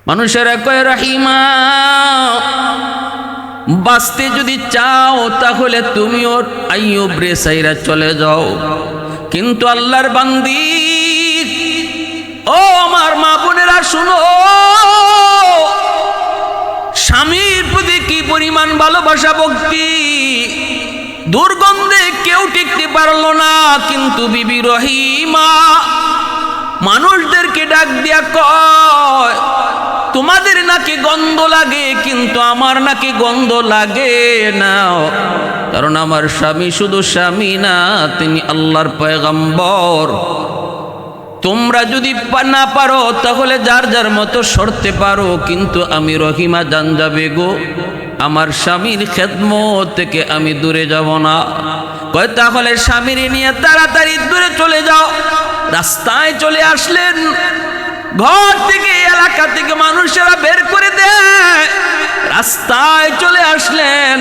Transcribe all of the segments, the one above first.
মানুষেরা কয় রহিমা, বাঁচতে যদি চাও তাহলে তুমিও আইয়ুব রে সাইরা চলে যাও। কিন্তু আল্লাহর বান্দি, ও আমার মা বোনেরা শুনো, স্বামীর প্রতি কি পরিমাণ ভালোবাসা ভক্তি, দুর্গন্ধে কেউ টিকতে পারলো না। কিন্তু বিবি রহিমা মানুষদেরকে ডাক দিয়া কয়, তোমাদের নাকি গন্ধ লাগে কিন্তু আমার নাকি গন্ধ লাগে না, কারণ আমার স্বামী শুধু স্বামী না, তিনি আল্লাহর পয়গম্বর। তোমরা যদি না পারো তাহলে যার যার মতো সরতে পারো, কিন্তু আমি রহিমা জান যাবে গো, আমার স্বামীর খেদমত থেকে আমি দূরে যাব না। কয় তাহলে স্বামীর নিয়ে তাড়াতাড়ি দূরে চলে যাও। রাস্তায় চলে আসলেন, ঘর থেকে এলাকা থেকে মানুষেরা বের করে দেয়, রাস্তায় চলে আসলেন।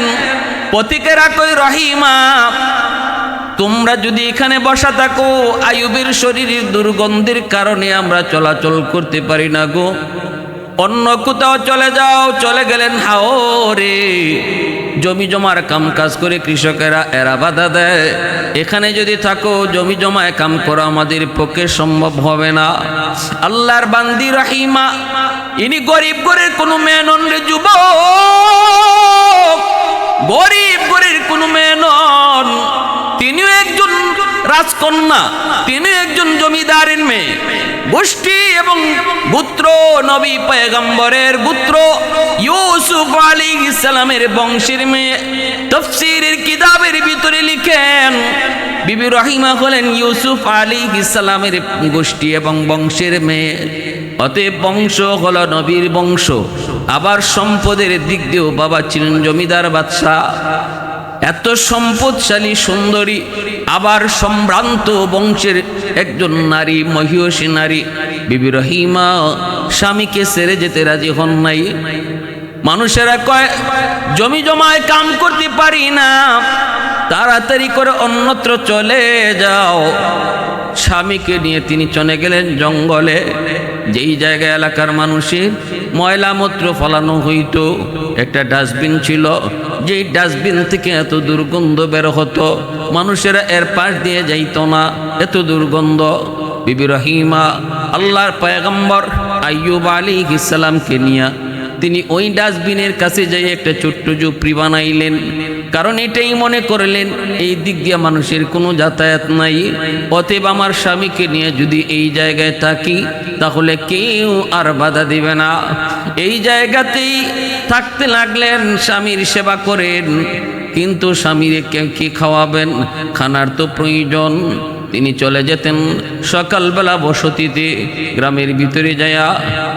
পথিকেরা কই রহিমা, তোমরা যদি এখানে বসা থাকো, আইয়ুবের শরীরের দুর্গন্ধের কারণে আমরা চলাচল করতে পারি না গো, অন্য কোথাও চলে যাও। চলে গেলেন হাওরে। জমি জমার কাম কাজ করে কৃষকেরা এরা বাধা দেয়, এখানে যদি থাকো জমি জমায় কাম করা আমাদের পক্ষে সম্ভব হবে না। আল্লাহর বান্দি রহিমা, ইনি গরিব ঘরের কোনো মেয়ে নন রে যুবক, গরিব ঘরের কোনো মেয়ে নন, তিনিও একজন রাজকন্যা, তিনিও একজন জমিদারের মেয়ে, গোষ্ঠী এবং পুত্র নবী পয়গম্বরের পুত্র ইউসুফ আলাইহিস সালামের বংশের মেয়ে। তাফসীরের কিতাবের ভিতরে লিখেন, বিবি রহিমা হলেন ইউসুফ আলাইহিস সালামের গোষ্ঠী এবং বংশের মেয়ে। অতএব বংশ হলো নবীর বংশ। আবার সম্পদের দিক দিয়েও বাবা ছিলেন জমিদার বাদশাহ। এত সম্পদশালী সুন্দরী, আবার সম্ভ্রান্ত বংশের একজন নারী, মহিষী নারী বিবি রহিমা স্বামীকে ছেড়ে যেতে রাজি হন নাই। মানুষেরা কয় জমি জমায় কাম করতে পারি না, তাড়াতাড়ি করে অন্যত্র চলে যাও। স্বামীকে নিয়ে তিনি চলে গেলেন জঙ্গলে, যেই জায়গায় এলাকার মানুষের ময়লা মূত্র ফলানো হইত। একটা ডাস্টবিন ছিল, যেই ডাস্টবিন থেকে এত দুর্গন্ধ বের হতো, মানুষেরা এর পাশ দিয়ে যাইত না, এত দুর্গন্ধ। বিবি রহিমা আল্লাহর পয়গম্বর আইয়ুব আলাইহিস সালামকে নিয়ে তিনি ওই ডাস্টবিনের কাছে যাই একটা ছোট্ট ঝুপড়ি বানাইলেন, কারণ এটাই মনে করলেন এই দিক দিয়ে মানুষের কোনো যাতায়াত নাই, অতএব আমার স্বামীকে নিয়ে যদি এই জায়গায় থাকি তাহলে কেউ আর বাধা দিবে না। এই জায়গাতেই থাকতে লাগলেন, স্বামীর সেবা করেন, কিন্তু স্বামীর কি খাওয়াবেন, খানার তো প্রয়োজন। তিনি চলে যেতেন সকালবেলা বসতিতে, গ্রামের ভিতরে যায়া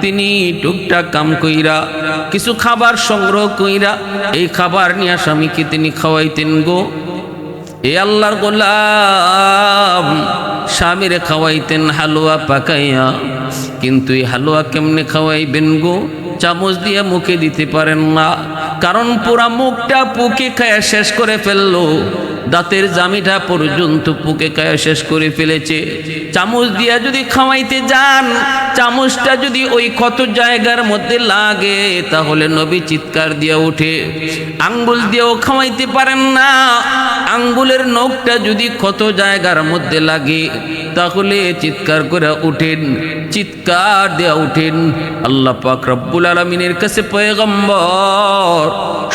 তিনি টুকটাক কাম কইরা কিছু খাবার সংগ্রহ কইরা এই খাবার নিয়ে স্বামীকে তিনি খাওয়াইতেন গো। এ আল্লাহর গোলাম স্বামীরে খাওয়াইতেন হালুয়া পাকাইয়া, কিন্তু এই হালুয়া কেমনে খাওয়াইবেন গো, চামচ দিয়ে মুখে দিতে পারেন না, কারণ পুরা মুখটা পুকে খায়া শেষ করে ফেললো, দাঁতের জামিটা পর্যন্ত পুকে খায়া শেষ করে ফেলেছে। চামচ দিয়া যদি খাওয়াইতে যান, চামচটা যদি ওই ক্ষত জায়গার মধ্যে লাগে তাহলে নবী চিৎকার দিয়া উঠে। আঙ্গুল দিয়েও খাওয়াইতে পারেন না, আঙ্গুলের নখটা যদি ক্ষত জায়গার মধ্যে লাগে তাহলে চিৎকার করে উঠেন, চিৎকার দেয়া উঠেন। আল্লাহ পাক রব্বুল আলামিনের কাছে পয়গম্বর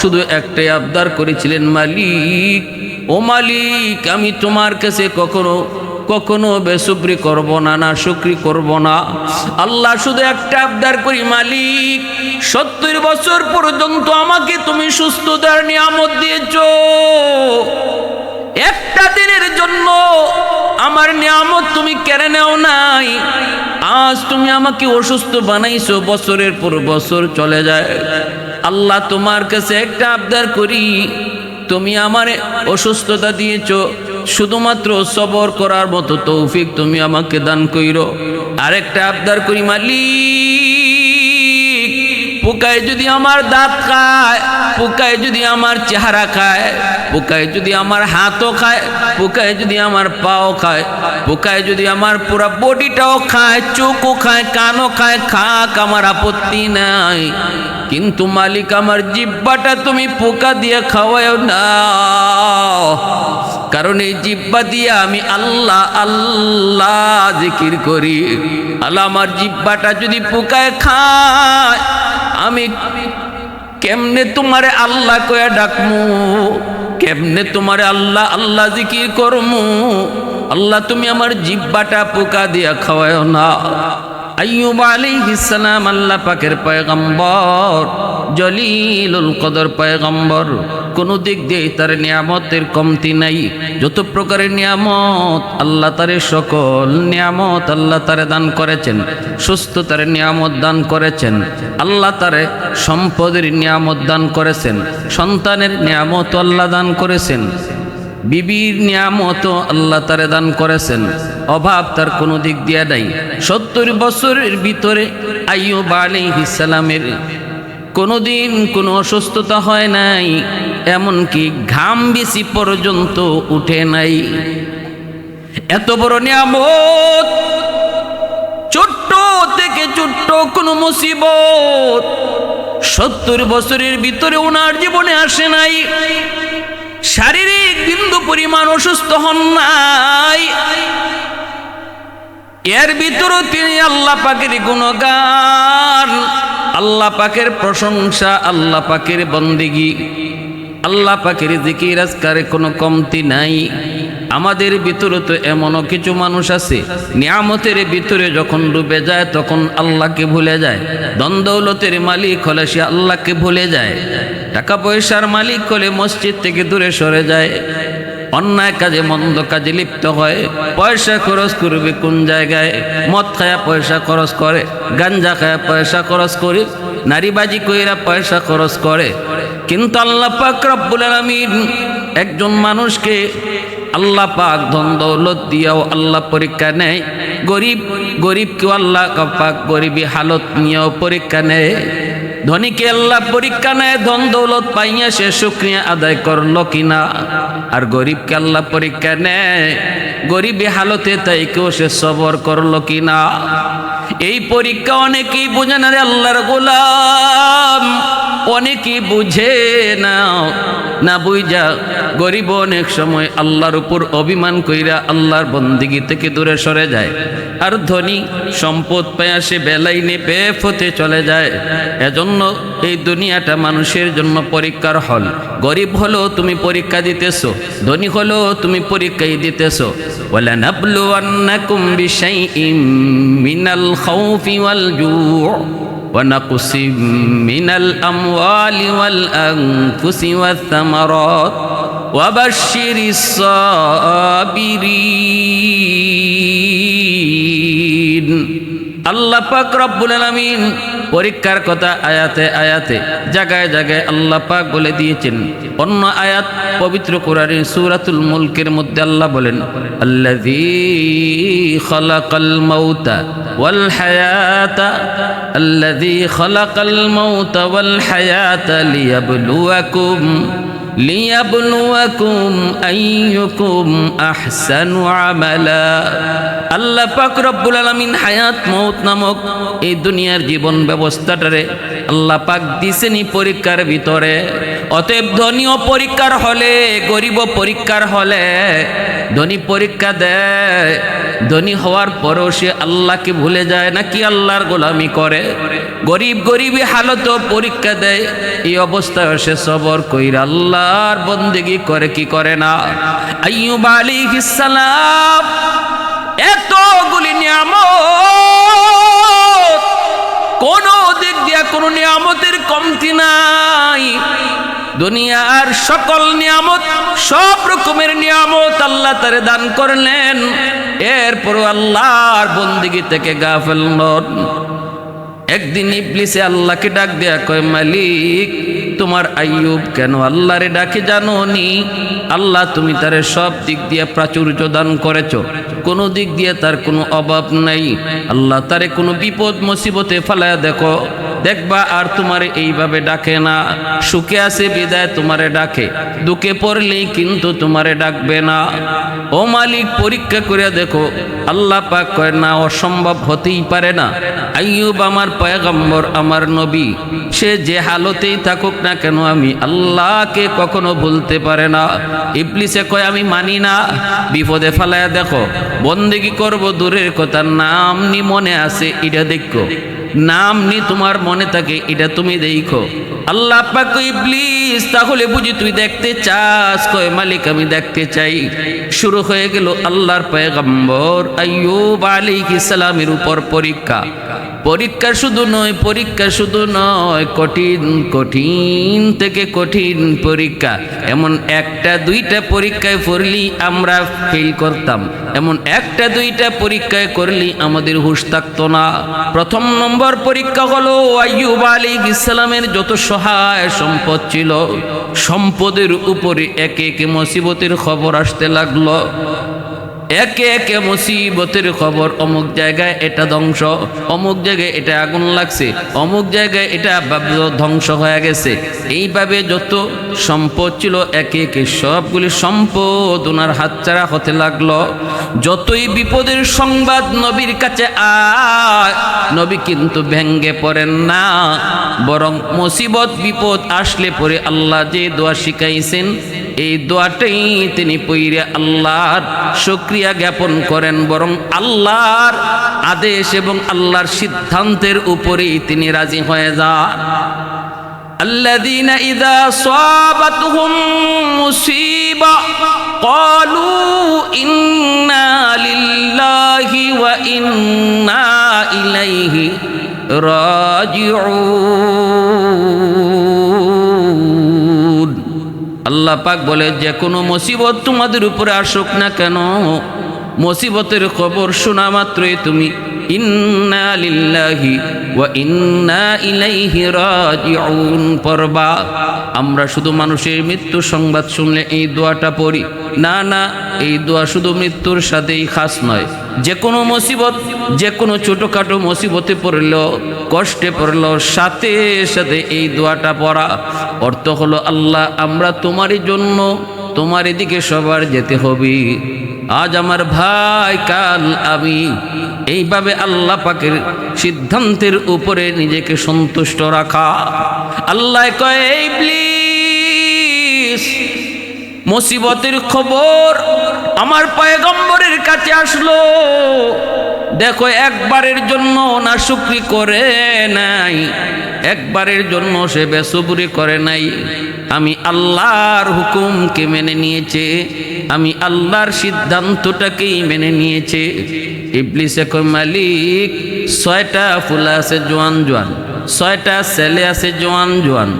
শুধু একটাই আবদার করেছিলেন, মালিক, ও মালিক, আমি তোমার কাছে কখনো কখনো বেসুবরি করব না, না শুকরি করব না। আল্লাহ শুধু একটা আবদার করি, মালিক 70 বছর পর্যন্ত আমাকে তুমি সুস্থতার নিয়ামত দিয়েছো, একটা দিনের জন্য আমার নিয়ামত তুমি কেড়ে নেও নাই। আজ তুমি আমাকে অসুস্থ বানাইছো, বছরের পর বছর চলে যায়। আল্লাহ তোমার কাছে একটা আবদার করি, তুমি আমারে অসুস্থতা দিয়েছো, শুধুমাত্র সবর করার মতো তৌফিক তুমি আমাকে দান কইরো। আরেকটা আবদার করি, মালিক পোকায় যদি আমার দাঁত খায়, পোকায় যদি আমার চেহারা খায়, পোকায় যদি আমার হাতও খায়, পোকায় যদি আমার পাও খায়, পোকায় যদি আমার পুরো বডিটাও খায়, চোখও খায়, কানও খায়, খাক, আমার আপত্তি নাই। কিন্তু মালিক আমার জিহ্বাটা তুমি পোকা দিয়ে খাওয়াও না, কারণ এই জিহ্বা দিয়ে আমি আল্লাহ আল্লাহ জিকির করি। আল্লাহ আমার জিহ্বাটা যদি পোকায় খায়, আমি কেমনে তোমারে আল্লাহ কয়া ডাকমু, কেমনে তোমারে আল্লাহ আল্লাহ জিকির করমু। আল্লাহ তুমি আমার জিহ্বাটা পোকা দিয়া খাওয়াও না। আইয়ুব আলাইহিস সালাম আল্লাহ পাকের পয়গম্বর, জলিলুল কদর পয়গম্বর, কোনো দিক দিয়ে তার নিয়ামতের কমতি নাই। যত প্রকারের নিয়ামত আল্লাহ তারে, সকল নিয়ামত আল্লাহ তারে দান করেছেন। সুস্থতার নিয়ামত দান করেছেন আল্লাহ তারে, সম্পদের নিয়ামত দান করেছেন, সন্তানের নিয়ামত আল্লাহ দান করেছেন, বিবির নিয়ামত আল্লাহ তারে দান করেছেন। অভাব তার কোনো দিক দিয়ে নাই। 70 বছরের ভিতরে আইয়ুব আলাইহিস সালামের কোনোদিন কোনো অসুস্থতা হয় নাই, এমনকি ঘাম বেশি পর্যন্ত উঠে নাই। এত বড় নিয়ামত, ছোট্ট থেকে ছোট্ট কোনো মুসিবত 70 বছরের ভিতরে ওনার জীবনে আসে নাই। শারীরিক বিন্দু পরিমাণ অসুস্থ হন নাই। এর ভিতরেও তিনি আল্লাহ পাকের গুণগান, আল্লাহ পাকের প্রশংসা, আল্লাহ পাকের বন্দেগী, আল্লাহ পাকের জিকির আজকারে কোনো কমতি নাই। আমাদের ভিতরে তো এমনও কিছু মানুষ আছে, নিয়ামতের ভিতরে যখন ডুবে যায় তখন আল্লাহকে ভুলে যায়। ধন দৌলতের মালিক হলে সে আল্লাহকে ভুলে যায়। টাকা পয়সার মালিক হলে মসজিদ থেকে দূরে সরে যায়। অন্যায় কাজে মন্দ কাজে লিপ্ত হয়। পয়সা খরচ করবে কোন জায়গায়? মদ খায়া পয়সা খরচ করে, গাঞ্জা খায়া পয়সা খরচ করে, নারীবাজি কইরা পয়সা খরচ করে। কিন্তু আল্লাহ পাক রব্বুল আলামিন একজন মানুষকে, আল্লাহ পাক ধন দৌলত দিয়াও আল্লাহ পরীক্ষা নেয়। গরিবকেও আল্লাহ পাক গরিবী হালত নিয়েও পরীক্ষা নেয়। ধনীকে আল্লাহ পরীক্ষা নেয়, ধন দৌলত পাইয়া সে শুকরিয়া আদায় করলো কিনা। আর গরিবকে আল্লাহ পরীক্ষা নেয়, গরিবী হালতে তাই কেউ সে সবর করলো কিনা। এই পরীক্ষা অনেকেই বুঝে না রে আল্লাহর গোলাম, অনেকেই বুঝে না বুঝা গরিব অনেক সময় আল্লাহর উপর অভিমান কইরা আল্লাহর বন্দেগী থেকে দূরে সরে যায়। আর ধনী সম্পদ পায়া সে বেলাইনে বেফতে চলে যায়। এজন্য এই দুনিয়াটা মানুষের জন্য পরীক্ষার হল। গরিব হলো তুমি পরীক্ষা দিতেছো, ধনী হলো তুমি পরীক্ষাই দিতেছো। ওয়ালানাবলুওয়ান্নাকুম বিশাইইম মিনাল খাউফি ওয়াল জু' ونقص من الأموال والأنفس والثمرات وبشر الصابرين। আল্লাহ পাক রব্বুল আলামিন পরীক্ষার কথা আয়াতে আয়াতে জায়গায় জায়গায় আল্লাহ পাক বলে দিয়েছেন। অন্য আয়াত পবিত্র কোরআনের সূরাতুল মুলকের মধ্যে আল্লাহ বলেন, আল্লাযী খালাকাল মাউতা ওয়াল হায়াতা, আল্লাযী খালাকাল মাউতা ওয়াল হায়াতা লিয়াবলুয়াকুম আইয়ুকুম আহসানু আমালা। আল্লাহ পাক রব্বুল আলামিন হায়াত মউত নামক এই দুনিয়ার জীবন ব্যবস্থাটারে আল্লাহ পাক দিছেনই পরীক্ষার ভিতরে। অতএব ধনীও পরীক্ষার হলে, গরিবও পরীক্ষার হলে। ধনী পরীক্ষা দেয়, ধনী হওয়ার পরেও সে আল্লাহকে ভুলে যায় নাকি আল্লাহর গোলামি করে। গরিব গরিবী হালতও পরীক্ষা দেয়। এই অবস্থায় সে সবর কইরা আল্লাহর বন্দেগী করে কি করে না। আইয়ুব আলাইহিস সালাম এতগুলি নিয়ামত, কোন দিক দিয়া কোন নিয়ামতের কমতি নাই। দুনিয়ার সকল নিয়ামত, সব রকমের নিয়ামত আল্লাহ তারে দান করলেন। এরপরও আল্লাহর বন্দেগী থেকে গাফেল নন। একদিন ইবলিসে আল্লাহকে ডাক দেয়া কয়, মালিক তোমার আইয়ুব কেন আল্লাহরে ডাকে জানো নি? আল্লাহ তুমি তারে সব দিক দিয়ে প্রাচুর্য দান করেছো, কোনো দিক দিয়ে তার কোনো অভাব নাই। আল্লাহ তারে কোনো বিপদ মুসিবতে ফেলায়া দেখো, দেখবা আর তোমারে এইভাবে ডাকে না। সুখে আছে বিদায় তোমারে ডাকে, দুঃখে পড়লেই কিন্তু তোমারে ডাকবে না। ও মালিক, পরীক্ষা করে দেখো। আল্লাহ পাক কয় না, অসম্ভব হতেই পারে না। আইয়ুব আমার পয়গম্বর, আমার নবী, সে যে হালতেই থাকুক না কেন আমি আল্লাহকে কখনো ভুলতে পারে না। ইবলিসে কয় আমি মানি না। বিপদে ফেলায়া দেখো, বন্দেগি করব দূরের কথা, নাম নি মনে আছে এটা দেখো, নাম নি তোমার মনে থাকে এটা তুমি দেখো। আল্লাহ পাক কয় ইবলিস তাহলে বুঝি তুই দেখতে চাস? কয় মালিক আমি দেখতে চাই। শুরু হয়ে গেল আল্লাহর পয়গম্বর আইয়ুব আলাইহিস সালামের উপর পরীক্ষা। পরীক্ষা শুধু নয়, পরীক্ষা শুধু নয়, কঠিন কঠিন থেকে কঠিন পরীক্ষা। এমন একটা দুইটা পরীক্ষায় পড়লি আমরা ফেল করতাম, এমন একটা দুইটা পরীক্ষায় করলি আমাদের হুঁশ থাকতো না। প্রথম নম্বর পরীক্ষা হলো আইয়ুব আলাইহিস সালামের যত সহায় সম্পদ ছিল, সম্পদের উপরে একে একে মুসিবতের খবর আসতে লাগলো। একে একে মুসিবতের খবর, অমুক জায়গায় এটা ধ্বংস, অমুক জায়গায় এটা আগুন লাগছে, অমুক জায়গায় এটা ধ্বংস হয়ে গেছে। এইভাবে যত সম্পদ ছিল একে একে সবগুলি সম্পদ ওনার হাতছাড়া হতে লাগলো। যতই বিপদের সংবাদ নবীর কাছে আয়, নবী কিন্তু ভেঙ্গে পড়েন না, বরং মুসিবত বিপদ আসলে পরে আল্লাহ যে দোয়া শিখাইছেন এই দোয়াটাই তিনি পইরে আল্লাহর শুকরিয়া জ্ঞাপন করেন, বরং আল্লাহর আদেশ এবং আল্লাহর সিদ্ধান্তের উপরেই তিনি রাজি হয়ে যান। আল্লাযীনা ইযা সাবাতুহুম মুসিবা ক্বালু ইন্না লিল্লাহি ওয়া ইন্না ইলাইহি রাজিউন। আল্লাহ পাক বলে, যে কোনো মুসিবত তোমাদের উপরে আসুক না কেন, মুসিবতের খবর শোনা মাত্রই তুমি ইন্না লিল্লাহি ওয়া ইন্না ইলাইহি রাজিউন পড়বা। আমরা শুধু মানুষের মৃত্যু সংবাদ শুনলে এই দোয়াটা পড়ি না, না, এই দোয়া শুধু মৃত্যুর সাথেই খাস নয়। যে কোনো মুসিবত, যে কোনো ছোটোখাটো মুসিবতে পড়লো, কষ্টে পড়লো, সাথে সাথে এই দোয়াটা পড়া। অর্থ হলো, আল্লাহ আমরা তোমারই জন্য, তোমার দিকে সবার যেতে হবে। আজ আমার ভাই, কাল আমি। এইভাবে আল্লাহ পাকের সিদ্ধান্তের উপরে নিজেকে সন্তুষ্ট রাখা। আল্লাহ কয় ইবলিস, মুসিবতের খবর আমার পয়গম্বরের কাছে আসলো, দেখো একবারের জন্য না শুকরি করে নাই, একবারের জন্য সে বেসবরি করে নাই। আমি আল্লাহর হুকুমকে মেনে নিয়েছে, আমি আল্লাহর সিদ্ধান্তটাকেই মেনে নিয়েছে। ইবলিসে কয় মালিক, 6টা ফুলা আছে জোয়ান জোয়ান, 6টা ছেলে আছে জোয়ান জোয়ান।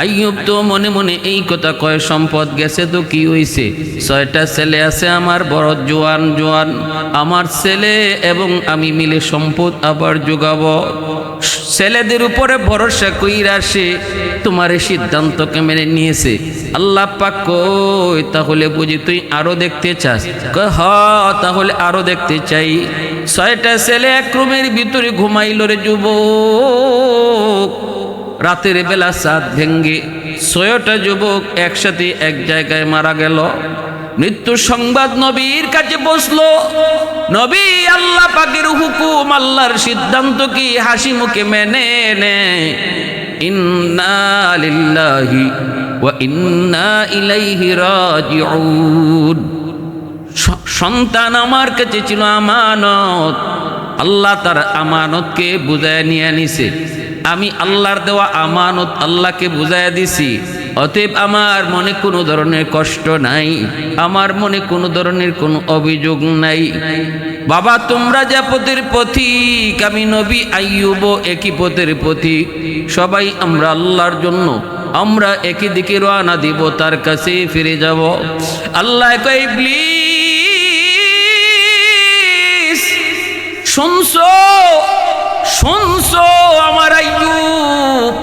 আইয়ুব তো মনে মনে এই কথা কয়, সম্পদ গেছে তো কি হইছে, 6টা ছেলে আছে আমার বড় জোয়ান জোয়ান, আমার ছেলে এবং আমি মিলে সম্পদ আবার যোগাবো। ছেলেদের উপরে ভরসা কইরা সে তোমার সিদ্ধান্তকে মেনে নিয়েছে। আল্লাহ পাক কই, তাহলে বুঝি তুই আরো দেখতে চাস? কয় হ্যাঁ, তাহলে আরো দেখতে চাই। 6টা ছেলে এক রুমের ভিতরে ঘুমাইল রে যুবক। রাতের বেলা চাঁদ ভেঙ্গে 6টা যুবক একসাথে এক জায়গায় মারা গেল। মৃত্যুর সংবাদ নবীর কাছে পৌঁছলো। নবী আল্লাহ পাকের হুকুম, আল্লাহর সিদ্ধান্ত কি হাসি মুখে মেনে নে। ইন্না লিল্লাহি ওয়া ইন্না ইলাইহি রাজিউন। সন্তান আমার কাছে ছিল আমানত, আল্লাহ তার আমানতকে বুঝায় নিয়ে নিছে। আমি আল্লাহর দেওয়া আমানত আল্লাহকে বুঝাইয়া দিছি। অতএব আমার মনে কোনো ধরনের কষ্ট নাই, আমার মনে কোনো ধরনের কোনো অভিযোগ নাই। বাবা তোমরা যে পথের পথিক, আমি নবী আইয়ুব একই পথের পথিক। সবাই আমরা আল্লাহর জন্য, আমরা একই দিকে রওনা দিব, তার কাছে ফিরে যাব। আল্লাহ কয় ইবলিস, শুনছো শুনছো আমার আইয়ুব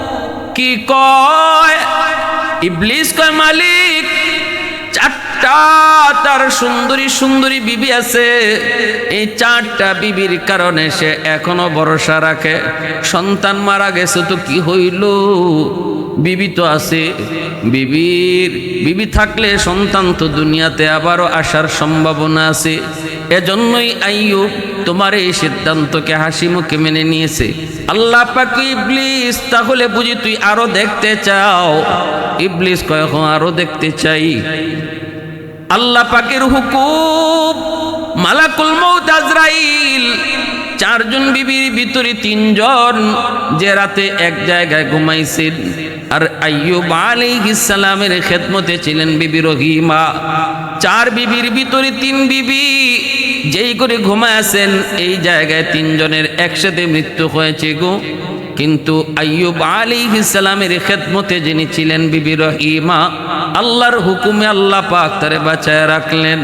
কি কয়? ইবলিস কয় মালিক, 4টা 4টা তার সুন্দরী সুন্দরী বিবি আছে, এই 4টা বিবির কারণে সে এখনো ভরসা রাখে। সন্তান মারা গেছে তো কি হইল, বিবি তো আছে, বিবি থাকলে সন্তান তো দুনিয়াতে আবারও আসার সম্ভাবনা আছে। এজন্যই আইয়ুব তোমার এই সিদ্ধান্তকে হাসি মুখে মেনে নিয়েছে। আল্লাহ পাক ইবলিস, তাহলে বুঝি তুই আরো দেখতে চাও? ইবলিস কয় হ্যাঁ, আরো দেখতে চাই। আল্লাহ পাকের হুকুম, মালাকুল মউত আজরাইল 4 জন বিবির ভিতরে 3 জন যে রাতে এক জায়গায় ঘুমাইছেন, আর আইয়ুব আলাইহিস সালামের খেদমতে ছিলেন বিবি রহিমা। 4 বিবির ভিতরে 3 বিবি যেই করে ঘুমাইছেন, এই জায়গায় 3 জনের একসাথে মৃত্যু হয়েছে গো। কিন্তু আইয়ুব আলাইহিস সালামের খেদমতে যিনি ছিলেন বিবি রহিমা, আল্লাহর হুকুমে আল্লাহ পাক তারে বাঁচায় রাখলেন।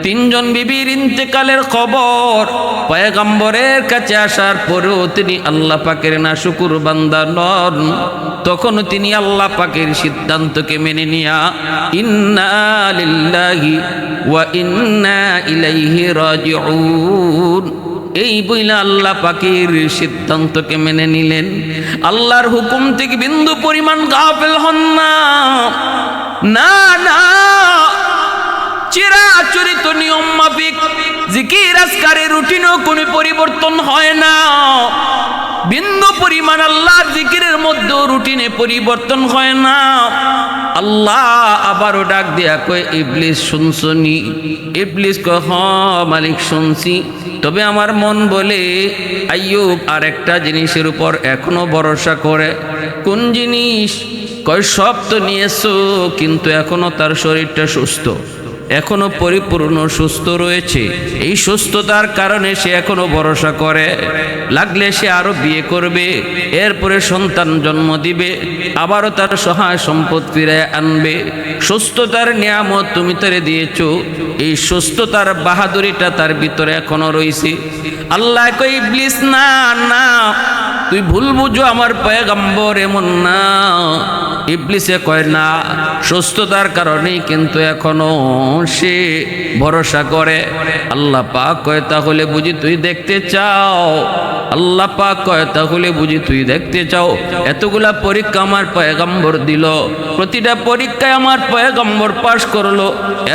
3 জন বিবির ইন্তেকালের খবর পয়গম্বরের কাছে আসার পরেও তিনি আল্লাহ পাকের নাশুকুর বান্দা নন। তখন তিনি আল্লাহ পাকের সিদ্ধান্তকে মেনে নিয়া ইন্না লিল্লাহি ওয়া ইন্না ইলাইহি রাজিউন এই বইলা আল্লাহ পাকের সিদ্ধান্তকে মেনে নিলেন। আল্লাহর হুকুম থেকে বিন্দু পরিমাণ গাফেল হন না। না না, চিরাচরিত নিয়ম মাফিক জিকির আজকারের রুটিনও কোনো পরিবর্তন হয় না। বিন্দু পরিমাণ আল্লাহর জিকিরের মধ্যে রুটিনে পরিবর্তন হয় না। আল্লাহ আবারও ডাক দিয়া কয়, ইবলিস শুনছনি? ইবলিস কয় হ্যাঁ মালিক শুনছি, তবে আমার মন বলে আইয়ুব আর একটা জিনিসের উপর এখনো ভরসা করে। কোন জিনিস? কয় সব তো নিয়েছো, কিন্তু এখনো তার শরীরটা সুস্থ, এখনো পরিপূর্ণ সুস্থ রয়েছে। এই সুস্থতার কারণে সে এখনো ভরসা করে, লাগলে সে আরো বিয়ে করবে, এরপরে সন্তান জন্ম দিবে, আবারও তার সহায় সম্পদ ফিরে আনবে। সুস্থতার নিয়ামত তুমি তারে দিয়েছো, এই সুস্থতার বাহাদুরিটা তার ভিতরে এখনো রয়েছে। আল্লাহ কই ইবলিস না না, তুই ভুল বুঝো, আমার পয়গম্বর এমন না। ইবলিসে কয় না, সুস্থতার কারণেই কিন্তু এখনো সে ভরসা করে। আল্লাহ পাক কয় তাহলে বুঝি তুই দেখতে চাও? আল্লাহ পাক কয় তাহলে বুঝি তুই দেখতে চাও? এতগুলা পরীক্ষা আমার পয়গম্বর দিল, প্রতিটা পরীক্ষায় আমার পয়গম্বর পাশ করলো,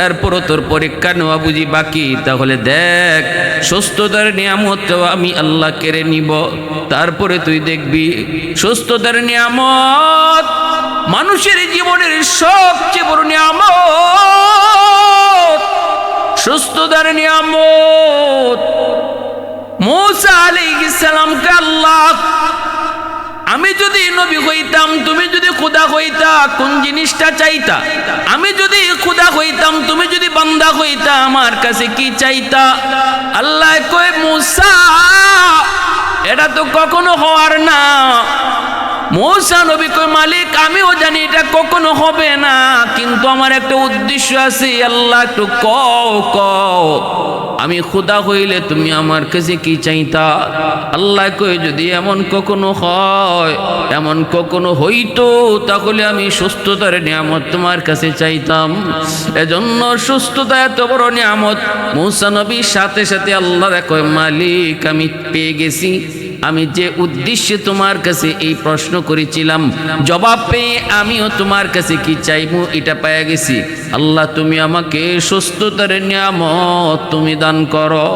এরপরও তোর পরীক্ষা নেওয়া বুঝি বাকি? তাহলে দেখ, সুস্থতার নিয়ামতটাও আমি আল্লাহ কেড়ে নিব, তারপরে তুই দেখবি। সুস্থতার নিয়ামত মানুষের জীবনের সবচেয়ে বড় নিয়ামত। সুস্থতার নিয়ামত মূসা আলাইহিস সালামকে আল্লাহ, আমি যদি নবী হইতাম, তুমি যদি খোদা হইতা, কোন জিনিসটা চাইতা? আমি যদি খোদা হইতাম, তুমি যদি বান্দা হইতা, আমার কাছে কি চাইতা? আল্লাহ কয় মূসা, এটা তো কখনো হওয়ার না। মূসা নবী কয় মালিক, আমিও জানি এটা কখনো হবে না, কিন্তু আমার একটা উদ্দেশ্য আছে। আল্লাহ একটু কও, আমি খোদা হইলে তুমি আমার কাছে কি চাইতা? আল্লাহ কয় যদি এমন কখনো হয়, এমন কখনো হইতো, তাহলে আমি সুস্থতার নিয়ামত তোমার কাছে চাইতাম। এজন্য সুস্থতা এত বড় নিয়ামত। মূসা নবীর সাথে সাথে আল্লাহ কয় মালিক, আমি পেয়ে গেছি, আমি যে উদ্দেশ্যে তোমার কাছে এই প্রশ্ন করেছিলাম, জবাব পেয়ে আমিও তোমার কাছে কি চাইবো এটা পেয়ে গেছি। আল্লাহ তুমি আমাকে সুস্থতার নিয়ামত তুমি দান করো,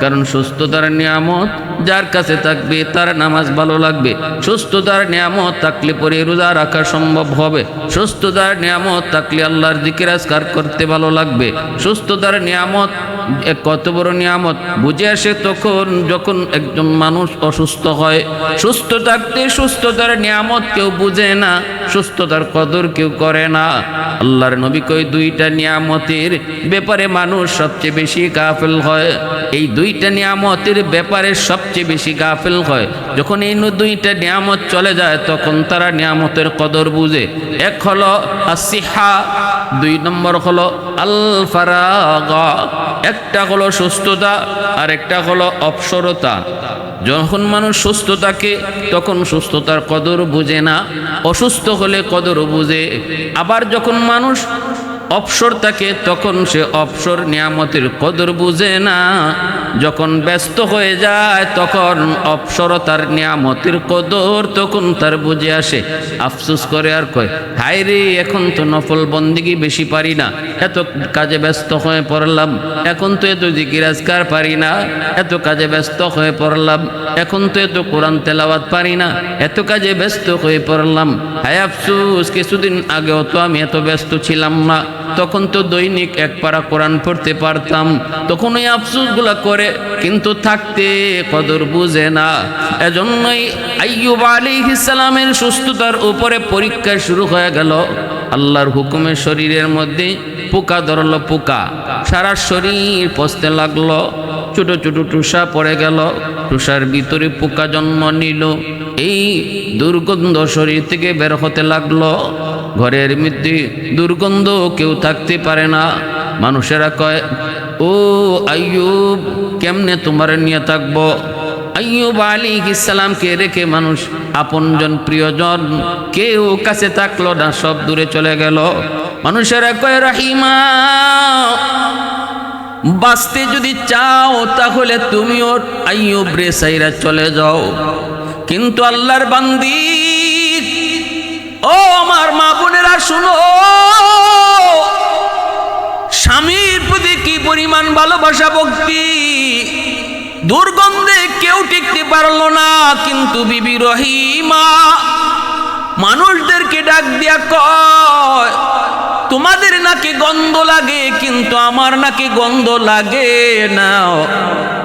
কারণ সুস্থতার নিয়ামত যার কাছে থাকবে তার নামাজ ভালো লাগবে, সুস্থতার নিয়ামত থাকলে পরে রোজা রাখা সম্ভব হবে, সুস্থতার নিয়ামত থাকলে আল্লাহর জিকির আজকার করতে ভালো লাগবে। সুস্থতার নিয়ামত কত বড় নিয়ামত বুঝে আসে তখন যখন একজন মানুষ অসুস্থ হয়। সুস্থ থাকতে সুস্থতার নিয়ামত কেউ বুঝে না, সুস্থতার কদর কেউ করে না। আল্লাহর নবী কয় দুইটা নিয়ামতের ব্যাপারে মানুষ সবচেয়ে বেশি গাফেল হয়। এই দুইটা নিয়ামতের ব্যাপারে সবচেয়ে বেশি গাফেল হয়। যখন এই দুইটা নিয়ামত চলে যায় তখন তারা নিয়ামতের কদর বুঝে। এক হলো আসিহা, 2 নম্বর হলো আল ফারাগা। একটা হলো সুস্থতা আর একটা হলো অবসরতা। যখন মানুষ সুস্থ থাকে তখন সুস্থতার কদর বুঝে না, অসুস্থ হলে কদর বুঝে। আবার যখন মানুষ অবসর থাকে তখন সে অবসর নিয়ামতের কদর বুঝে না, যখন ব্যস্ত হয়ে যায় তখন অবসরতার নিয়ামতের কদর তখন তার বুঝে আসে। আফসোস করে আর কয়, হায় রে, এখন তো নফল বন্দিগি বেশি পারি না, এত কাজে ব্যস্ত হয়ে পড়লাম, এখন তো এত জিকির আজকার পারি না, এত কাজে ব্যস্ত হয়ে পড়লাম, এখন তো এত কোরআন তেলাওয়াত পারি না, এত কাজে ব্যস্ত হয়ে পড়লাম। হায় আফসোস, কিছুদিন আগেও তো আমি এত ব্যস্ত ছিলাম না, তখন তো দৈনিক এক পারা কোরআন পড়তে পারতাম। তখন ওই আফসোসগুলা করে, কিন্তু থাকতে কদর বুঝে না। এজন্যই আইয়ুব আলাইহিস সালামের সুস্থতার উপরে পরীক্ষা শুরু হয়ে গেল। আল্লাহর হুকুমে শরীরের মধ্যে পোকা ধরলো, পোকা সারা শরীর পচতে লাগলো, ছোট ছোট টুসা পড়ে গেল, টুসার ভিতরে পোকা জন্ম নিল, এই দুর্গন্ধ শরীর থেকে বের হতে লাগলো। ঘরের মধ্যে দুর্গন্ধ, কেউ থাকতে পারে না। মানুষেরা কয়, ও আইয়ুব, কেমনে তোমার নিয়ে থাকবো? আইয়ুব আলাইহিস সালামকে রেখে মানুষ, আপনজন প্রিয়জন কেউ কাছে থাকলো না, সব দূরে চলে গেল। মানুষেরা কয়, রহিমা, বাঁচতে যদি চাও তাহলে তুমিও আইয়ুব রে সাইরা চলে যাও। কিন্তু আল্লাহর বান্দি, ও আমার মা বোনেরা শুনো, স্বামীর প্রতি কি পরিমাণ ভালোবাসা ভক্তি! দুর্গন্ধে কেউ টিকতে পারলো না, কিন্তু বিবি রহিমা মানুষদেরকে ডাক দিয়া কয়, তোমাদের নাকি গন্ধ লাগে, কিন্তু আমার নাকি গন্ধ লাগে না,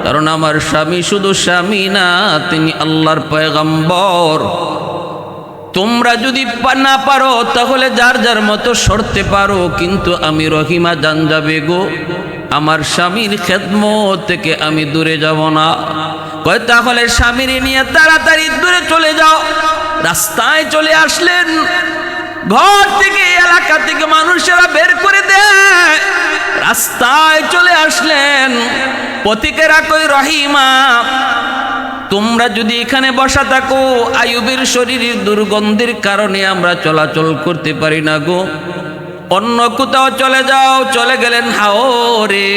কারণ আমার স্বামী শুধু স্বামী না, তিনি আল্লাহর পয়গম্বর। তোমরা যদি না পারো তাহলে যার যার মতো সরতে পারো, কিন্তু আমি রহিমা জান যাবে গো, আমার স্বামীর খেদমত থেকে আমি দূরে যাব না। কয়, তাহলে স্বামীর নিয়ে তাড়াতাড়ি দূরে চলে যাও। রাস্তায় চলে আসলেন, ঘর থেকে এলাকা থেকে মানুষেরা বের করে দেয়, রাস্তায় চলে আসলেন। পথিকেরা কই, রহিমা, তোমরা যদি এখানে বসা থাকো, আইয়ুবের শরীরের দুর্গন্ধের কারণে আমরা চলাচল করতে পারি না গো, অন্য কোথাও চলে যাও। চলে গেলেন হাওরে।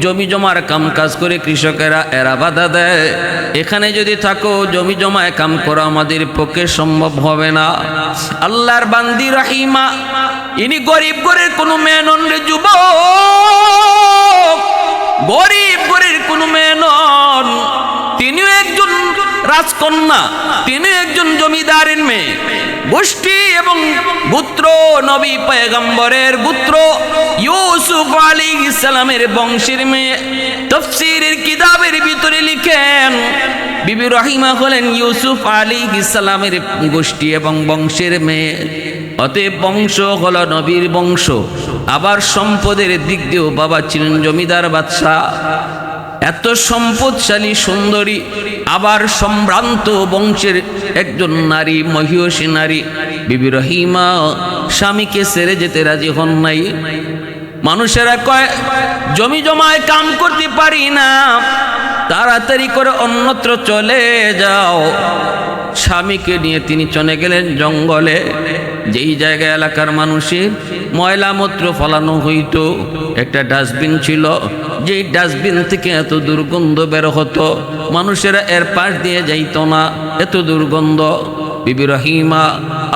জমি জমার কাম কাজ করে কৃষকেরা, এরা বাধা দেয়, এখানে যদি থাকো জমি জমায় কাম করা আমাদের পক্ষে সম্ভব হবে না। আল্লাহর বান্দি রহিমা, ইনি গরিব ঘরের কোনো মেয়ে নন রে যুবক, গরিব ঘরের কোনো মেয়ে নন, তিনিও একজন রাজকন্যা, তিনি একজন জমিদারের মেয়ে, গোষ্ঠী এবং পুত্র নবী পয়গম্বরের পুত্র ইউসুফ আলাইহিস সালামের বংশের মেয়ে। তাফসীরের কিতাবের ভিতরে লিখেন, বিবি রহিমা হলেন ইউসুফ আলাইহিস সালামের গোষ্ঠী এবং বংশের মেয়ে। অতএব বংশ হলো নবীর বংশ। আবার সম্পদের দিক দিয়েও বাবা ছিলেন জমিদার বাদশাহ, এত সম্পদশালী সুন্দরী, আবার সম্ভ্রান্ত বংশের একজন নারী, মহিষী নারী। বিবি রহিমা স্বামীকে ছেড়ে যেতে রাজি হন নাই। মানুষেরা কয়, জমি জমায় কাম করতে পারি না, তাড়াতাড়ি করে অন্যত্র চলে যাও। স্বামীকে নিয়ে তিনি চলে গেলেন জঙ্গলে, যেই জায়গায় এলাকার মানুষের ময়লা মূত্র ফলানো হইতো। একটা ডাস্টবিন ছিল, যেই ডাস্টবিন থেকে এত দুর্গন্ধ বের হতো, মানুষেরা এর পাশ দিয়ে যাইতো না, এত দুর্গন্ধ। বিবি রহিমা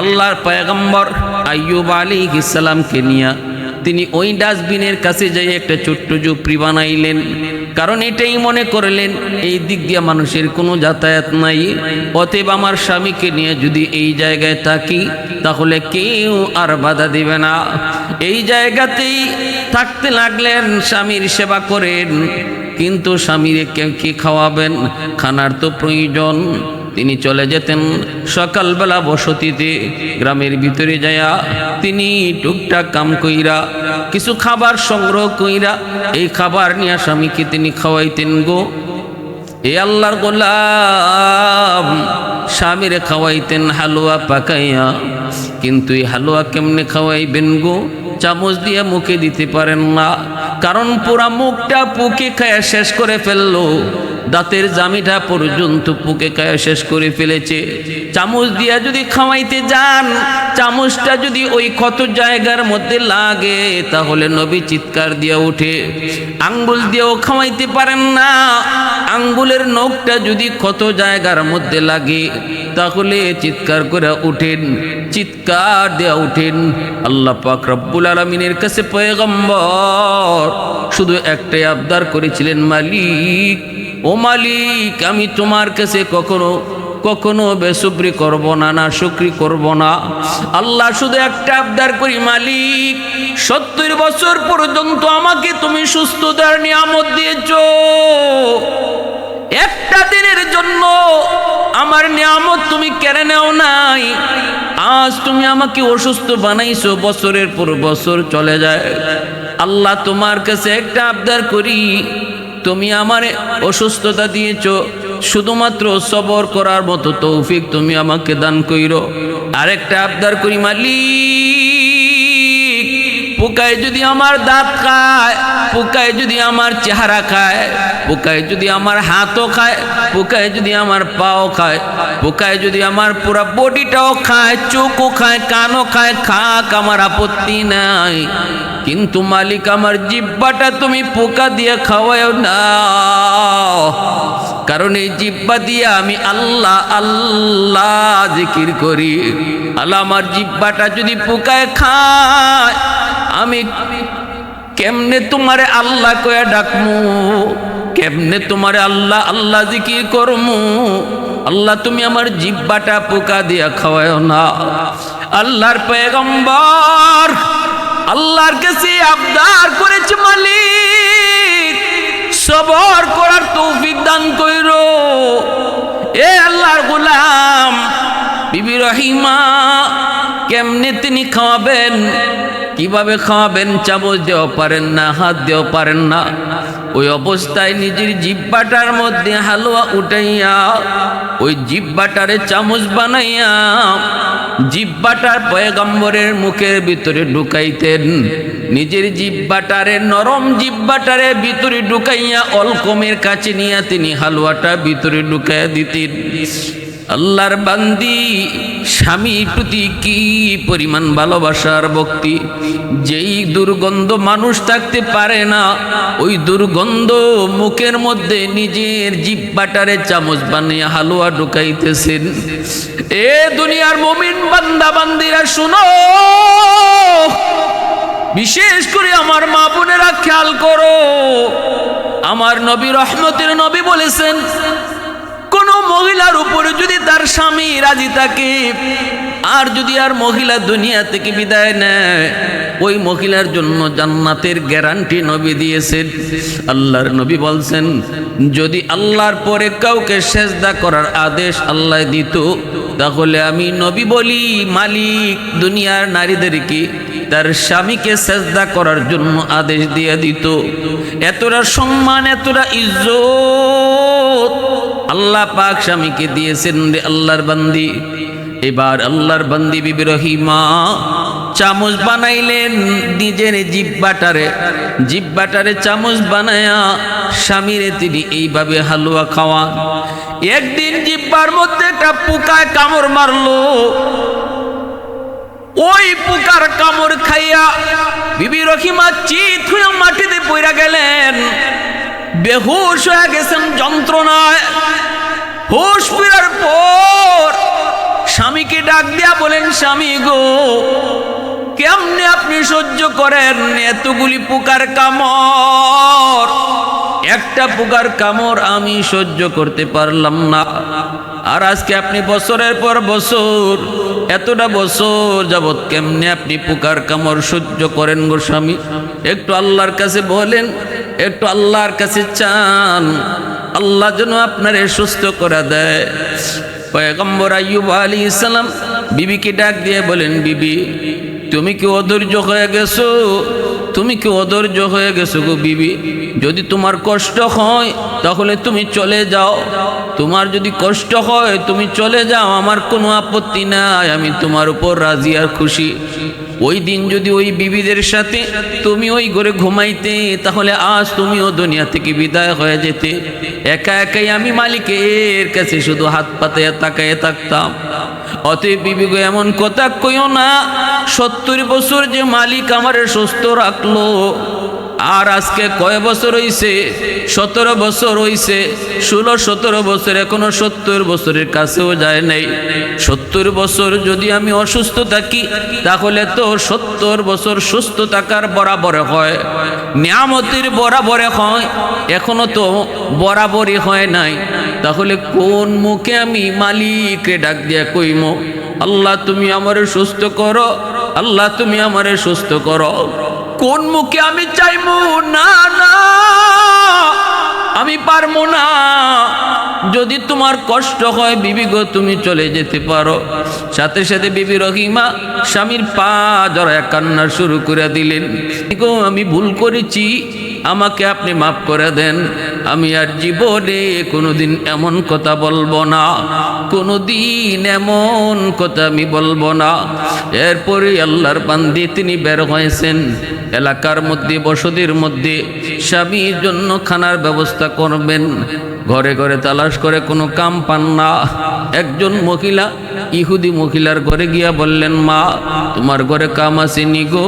আল্লাহর পয়গম্বর আইয়ুব আলাইহিস সালামকে নিয়ে তিনি ওই ডাস্টবিনের কাছে যাই একটা ছোট্ট ঝুপড়ি বানাইলেন, কারণ এটাই মনে করলেন এই দিক দিয়ে মানুষের কোনো যাতায়াত নাই, অতএব আমার স্বামীকে নিয়ে যদি এই জায়গায় থাকি তাহলে কেউ আর বাধা দিবে না। এই জায়গাতেই থাকতে লাগলেন, স্বামীর সেবা করেন, কিন্তু স্বামীরে কি খাওয়াবেন, খানার তো প্রয়োজন। তিনি চলে যেতেন সকালবেলা বসতিতে, গ্রামের ভিতরে যায়া তিনি টুকটাক কাম কইরা কিছু খাবার সংগ্রহ কইরা এই খাবার নিয়ে স্বামীকে তিনি খাওয়াইতেন গো। এ আল্লাহর গোলাম স্বামীরে খাওয়াইতেন হালুয়া পাকাইয়া, কিন্তু এই হালুয়া কেমনে খাওয়াইবেন গো? চামচ দিয়ে মুখে দিতে পারেন না, কারণ পুরা মুখটা পুকে খায়া শেষ করে ফেললো। দাঁতের জামিটা পর্যন্ত পুকে খায় শেষ করে ফেলেছে। চামচ দিয়া যদি খাওয়াইতে যান, চামচটা যদি ওই ক্ষত জায়গার মধ্যে লাগে তাহলে নবী চিৎকার দিয়া উঠে। আঙ্গুল দিয়েও খাওয়াইতে পারেন না, আঙ্গুলের নখটা যদি ক্ষত জায়গার মধ্যে লাগে তাহলে চিৎকার করে উঠেন, চিৎকার দেয়া উঠেন। আল্লাহ পাক রব্বুল আলামিনের কাছে পয়গম্বর শুধু একটাই আবদার করেছিলেন, মালিক, ও মালিক, আমি তোমার কাছে কখনো বেসুবরি করব না, না শুকরি করব না। আল্লাহ শুধু একটা আবদার করি, মালিক 70 বছর পর্যন্ত আমাকে তুমি সুস্থতার নিয়ামত দিয়েছো, একটা দিনের জন্য আমার নিয়ামত তুমি কেড়ে নেও নাই। আজ তুমি আমাকে অসুস্থ বানাইছো, বছরের পর বছর চলে যায়। আল্লাহ তোমার কাছে একটা আবদার করি, তুমি আমারে অসুস্থতা দিয়েছো, শুধুমাত্র সবর করার মতো তৌফিক তুমি আমাকে দান কইরো। আরেকটা আবদার করি, মালিক, পোকায় যদি আমার দাঁত খায়, পোকায় যদি আমার চেহারা খায়, পোকায় যদি আমার হাতও খায়, পোকায় যদি আমার পাও খায়, পোকায় যদি আমার পুরো বডিটাও খায়, চোখও খায়, কানও খায়, খাক, আমার আপত্তি নাই। কিন্তু মালিক, আমার জিহ্বাটা তুমি পোকা দিয়ে খাওয়াও না, কারণ এই জিহ্বা দিয়ে আমি আল্লাহ আল্লাহ জিকির করি। আল্লাহ, আমার জিহ্বাটা যদি পোকায় খায়, আমি কেমনে তোমারে আল্লাহ কয়ে ডাকমু, কেমনে তোমারে আল্লাহ আল্লাহ জিকির করমু। আল্লাহ, তুমি আমার জিহ্বাটা পোকা দিয়া খাওয়াও না। আল্লাহর পয়গম্বর আল্লাহর কাছে আবদার করেছে, মালিক, সবর করার তৌফিক দান কইরো। এ আল্লাহর গোলাম বিবি রহিমা কেমনে তিনি খাওয়াবেন, কিভাবে খাওয়াবেন? চামচ দেওয়া পারেন না, হাত দেওয়া পারেন না। ওই অবস্থায় নিজের জিহ্বাটার মধ্যে হালুয়া উঠাইয়া ওই জিহ্বাটারে চামচ বানাইয়া জিহ্বাটার পয়গম্বরের মুখের ভিতরে ঢুকাইতেন। নিজের জিহ্বাটারে, নরম জিহ্বাটারে ভিতরে ঢুকাইয়া অলকমের কাছে নিয়ে তিনি হালুয়াটা ভিতরে ঢুকাইয়া দিতেন। আল্লাহর বান্দি, স্বামীর প্রতি কি পরিমাণ ভালোবাসার ভক্তি! যেই দুর্গন্ধ মানুষ থাকতে পারে না, ওই দুর্গন্ধ মুখের মধ্যে নিজের জিহ্বাটারে চামচ বানিয়ে হালুয়া ঢুকাইতেছেন। এ দুনিয়ার মুমিন বান্দা বান্দিরা শুনো, বিশেষ করে আমার মা বোনেরা খেয়াল করো। আমার নবী, রহমতের নবী বলেছেন, কোন মহিলার উপরে যদি তার স্বামী রাজি থাকে, আর যদি আর মহিলা দুনিয়া থেকে বিদায় নেয়, ওই মহিলার জন্য জান্নাতের গ্যারান্টি নবী দিয়েছেন। আল্লাহর নবী বলছেন, যদি আল্লাহর পরে কাউকে সেজদা করার আদেশ আল্লাহ দিত, তাহলে আমি নবী বলি, মালিক দুনিয়ার নারীদেরকে তার স্বামীকে সেজদা করার জন্য আদেশ দিয়ে দিত। এতটা সম্মান, এতটা ইজ্জত আল্লাহ পাক স্বামীকে দিয়েছেন রে আল্লাহর বান্দি। এবার আল্লাহর বান্দি বিবি রহিমা চামচ বানাইলেন, নিজের জিহ্বাটারে চামচ বানায়া স্বামীরে তিনি এইভাবে হালুয়া খাওয়ান। একদিন জিহ্বার মধ্যে একটা পোকায় কামড় মারলো। ওই পোকার কামড় খাইয়া বিবি রহিমা চিত হয়ে মাটিতে পড়ে গেলেন, বেহুশ হয়ে গেছেন যন্ত্রণায়। হুশ ফেরার পর স্বামীকে ডাক দিয়া বলেন, স্বামী গো, কেমনে আপনি সহ্য করেন এতগুলি পোকার কামড়? একটা পোকার কামড় আমি সহ্য করতে পারলাম না। আর আজকে আপনি বছরের পর বছর, এতটা বছর যাবৎ কেমনে আপনি পোকার কামড় সহ্য করেন গো স্বামী? একটু আল্লাহর কাছে বলেন, একটু আল্লাহর কাছে চান, আল্লাহ যেন আপনারে সুস্থ করে দেয়। পয়গম্বর আইয়ুব আলাইহিস সালাম বিবিকে ডাক দিয়ে বলেন, বিবি, তুমি কি অধৈর্য হয়ে গেছো? তুমি কি অধৈর্য হয়ে গেছো গো বিবি? যদি তোমার কষ্ট হয় তাহলে তুমি চলে যাও। তোমার যদি কষ্ট হয় তুমি চলে যাও, আমার কোনো আপত্তি নাই, আমি তোমার উপর রাজি আর খুশি। ওই দিন যদি ওই বিবিদের সাথে তুমি ওই ঘরে ঘুমাইতে, তাহলে আজ তুমিও দুনিয়া থেকে বিদায় হয়ে যেতে। একা একাই আমি মালিকের কাছে শুধু হাত পাতে তাকায় থাকতাম। অতএব বিবি গো, এমন কথা কইও না। 70 বছর যে মালিক আমারে সুস্থ রাখলো, আর আজকে কয় বছর হইছে? 17 বছর হইছে। 16-17 বছর, এখনো 70 বছরের কাছেও যায় নাই। 70 বছর যদি আমি অসুস্থ থাকি, তাহলে তো 70 বছর সুস্থ থাকার বরাবর হয়, নিয়ামতের বরাবরে হয়। এখনো তো বরাবরই হয় নাই। তাহলে কোন মুখে আমি মালিককে ডাক দিয়া কইমো, আল্লাহ তুমি আমারে সুস্থ করো, আল্লাহ তুমি আমারে সুস্থ করো? কোন মুখে আমি চাইবো? না না, আমি পারবো না। যদি তোমার কষ্ট হয় বিবি গো, তুমি চলে যেতে পারো। সাথে সাথে বিবি রহিমা স্বামীর পা জড়ায় কান্না শুরু করে দিলেন। গো, আমি ভুল করেছি, আমাকে আপনি মাফ করে দেন। আমি আর জীবনে কোনোদিন এমন কথা বলবো না, কোনোদিন এমন কথা আমি বলবো না। এরপরে আল্লাহর বান্দি তিনি বের হয়েছেন এলাকার মধ্যে, বসতির মধ্যে স্বামীর জন্য খানার ব্যবস্থা করবেন। ঘরে ঘরে তালাশ করে কোনো কাম পান না। একজন মহিলা ইহুদি মহিলার ঘরে গিয়া বললেন, মা তোমার ঘরে কাম আসেনি গো,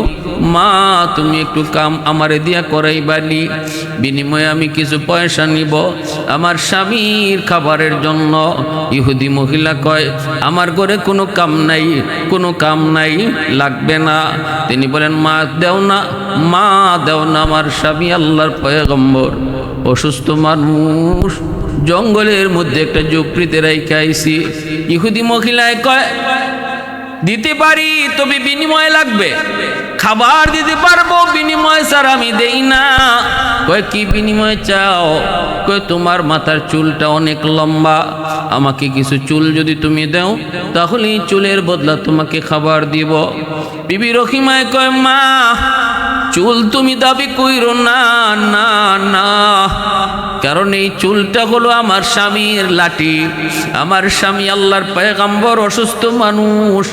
মা তুমি একটু কাম আমারে দিয়া করাইবানি, বিনিময়ে আমি কিছু পয়সা নিব আমার স্বামীর খাবারের জন্য। ইহুদি মহিলা কয়, আমার ঘরে কোনো কাম নাই, কোনো কাম নাই, লাগবে না। তিনি বলেন, মা দেও না, মা দেও না, আমার স্বামী আল্লাহর পয়গম্বর, অসুস্থ মানুষ, জঙ্গলের মধ্যে একটা ঝুপড়িতে রাইখা আইছি। ইহুদি মহিলায় কয়, দিতে পারি, তবে বিনিময় লাগবে। খাবার দিতে পারবো, বিনিময় স্যার আমি দেই না। কয়, কি বিনিময় চাও? কয়, তোমার মাথার চুলটা অনেক লম্বা, আমাকে কিছু চুল যদি তুমি দাও, তাহলে এই চুলের বদলা তোমাকে খাবার দিব। বিবি রহিমায় কয়, মা চুল তুমি দাবি কইরো না, না না, কারণ এই চুলটা হলো আমার স্বামীর লাঠি। আমার স্বামী আল্লাহর পয়গম্বর, অসুস্থ মানুষ,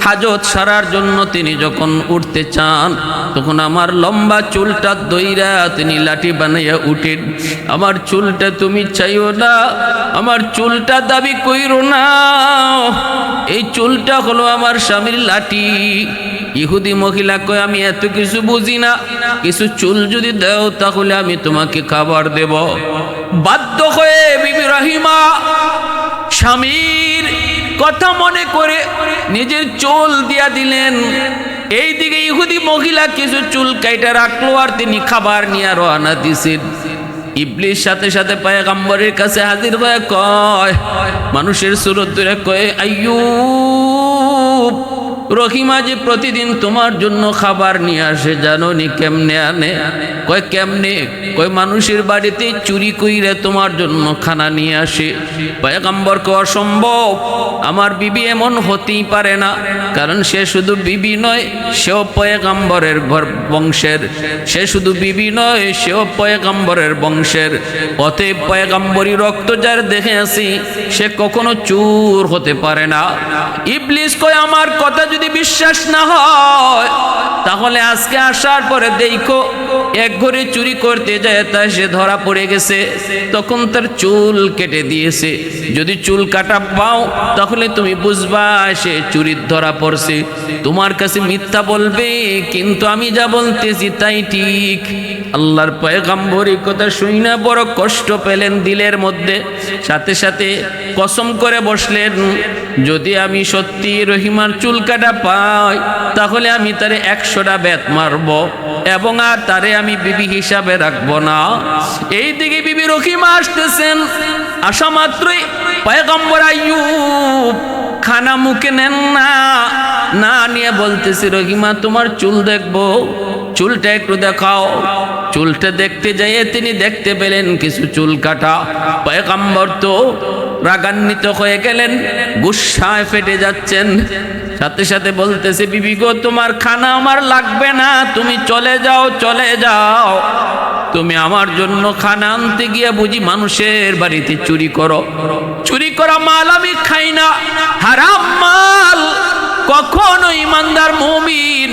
হাজত সারার জন্য তিনি যখন উঠতে চান, তখন আমার লম্বা চুলটা দইরা তিনি লাঠি বানাইয়া উঠেন। আমার চুলটা তুমি চাইও না, আমার চুলটা দাবি কইরো না, এই চুলটা হলো আমার স্বামীর লাঠি। ইহুদি মহিলা কয়, আমি এত কিছু বুঝি না, কিছু চুল যদি দাও তাহলে আমি তোমাকে খাবার দেব। বাধ্য হয়ে বিবি রহিমা স্বামীর কথা মনে করে নিজের চুল দিয়া দিলেন। এইদিকে ইহুদি মহিলা কিছু চুল কাইটা রাখলো, আর তিনি খাবার নিয়ে রওনা দিছেন। ইবলিস সাথে সাথে পয়গম্বরের কাছে হাজির হয়ে কয়, মানুষের সুরত ধরে কয়, আইয়ুব, রহিমা যে প্রতিদিন তোমার জন্য খাবার নিয়ে আসে, জানো নি কেমনে আনে? কয়, কেমনে? কয়, মানুষের বাড়িতে চুরি কইরে তোমার জন্য খানা নিয়ে আসে। পয়গম্বর কয়, অসম্ভব, আমার বিবি এমন হতেই পারে না, কারণ সে শুধু বিবি নয়, সেও পয়গম্বরের বংশের। সে শুধু বিবি নয়, সেও পয়গম্বরের বংশের। অতএব পয়গম্বরী রক্ত যার দেখে আসি, সে কখনো চোর হতে পারে না। ইবলিস কয়, আমার কথা যদি বিশ্বাস না হয়, তাহলে আজকে আসার পরে দেখো এক ঘরে চুরি করতে যায়, তা সে ধরা পড়ে গেছে, তখন তার চুল কেটে দিয়েছে। যদি চুল কাটা পাও, তাহলে তুমি বুঝবা সে চুরির ধরা পড়ছে। তোমার কাছে মিথ্যা বলবে, কিন্তু আমি যা বলতেছি তাই ঠিক। আল্লাহর পয়গম্বর এই কথা শুই না বড় কষ্ট পেলেন দিলের মধ্যে। সাথে সাথে কসম করে বসলেন, যদি আমি সত্যি রহিমার চুল কাটা পাই, তাহলে আমি তারে 100টা বেত মারব, এবং আর তারে আমি বিবি হিসাবে রাখবো না। এইদিকে বিবি রহিমা আসতেছেন। আসা মাত্রই পয়গম্বর আইয়ুব খানা মুখে নেন না, না নিয়ে বলতেছি, রহিমা তোমার চুল দেখবো, চুলটা একটু দেখাও। চুলটা দেখতে যাইয়ে তিনি দেখতে পেলেন কিছু চুল কাটা। পয়গম্বর তো রাগান্বিত হয়ে গেলেন, গুসায় ফেটে যাচ্ছেন। সাথে সাথে বলতেছে, বিবি গো, তোমার খানা আমার লাগবে না, তুমি চলে যাও, চলে যাও। তুমি আমার জন্য খানা আনতে গিয়ে বুঝি মানুষের বাড়িতে চুরি করো? চুরি করা মাল আমি খাই না, হারাম মাল কখনো ইমানদার মুমিন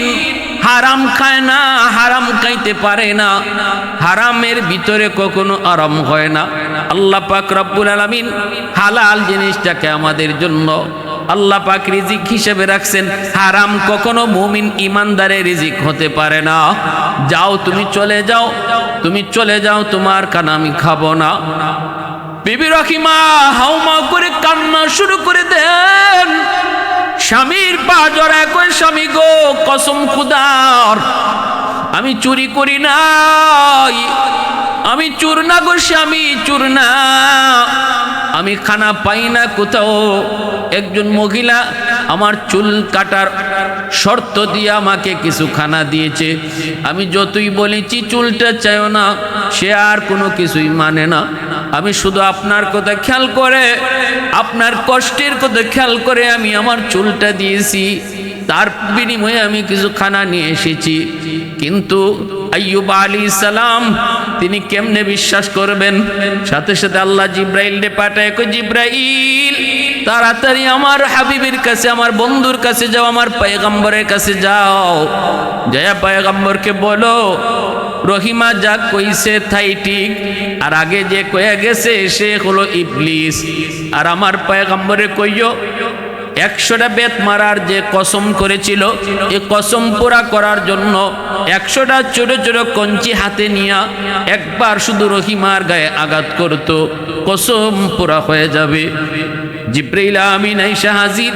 হারাম খায় না, হারাম খাইতে পারে না, হারামের ভিতরে কখনো আরাম হয় না। আল্লাহ পাক রব্বুল আলামিন হালাল জিনিসটাকে আমাদের জন্য আল্লাহ পাক রিজিক হিসেবে রাখছেন। হারাম কখনো মুমিন ইমানদারের রিজিক হতে পারে না। যাও তুমি চলে যাও, তুমি চলে যাও, তোমার কানা আমি খাবো না। বিবি রহিমা হাউমাউ করে কান্না শুরু করে দেন। স্বামীর পা জড়ায় কই, স্বামী গো কসম খুদার, আমি চুরি করি নাই, আমি চোর না গো স্বামী, চোর না। আমি খানা পাই না কোথাও। একজন মহিলা আমার চুল কাটার শর্ত দিয়ে আমাকে কিছু খানা দিয়েছে। আমি যতই বলেছি চুলটা চাইও না, সে আর কোনো কিছুই মানে না। আমি শুধু আপনার কথা খেয়াল করে, আপনার কষ্টের কথা খেয়াল করে আমি আমার চুলটা দিয়েছি, তার বিনিময়ে আমি কিছু খানা নিয়ে এসেছি। কিন্তু আইয়ুব আলাইহিস সালাম তিনি কেমনে বিশ্বাস করবেন? সাথে সাথে আল্লাহ জিব্রাইলকে পাঠায়, কই জিব্রাইল তাড়াতাড়ি আমার হাবিবের কাছে, আমার বন্ধুর কাছে যাও, আমার পয়গম্বরের কাছে যাও, জয়া পয়গম্বরকে বলো রহিমা যা কইছে তাই ঠিক, আর আগে যে কয়ে গেছে সে হলো ইবলিস। আর আমার পয়গম্বরে কইও 100টা বেত মারার যে কসম করেছিল, এই কসম পুরা করার জন্য 100টা ছোট ছোট কঞ্চি হাতে নিয়া একবার শুধু রহিমার গায়ে আঘাত করত, কসম পুরা হয়ে যাবে। জিব্রাইল আমিন আইসা হাজির,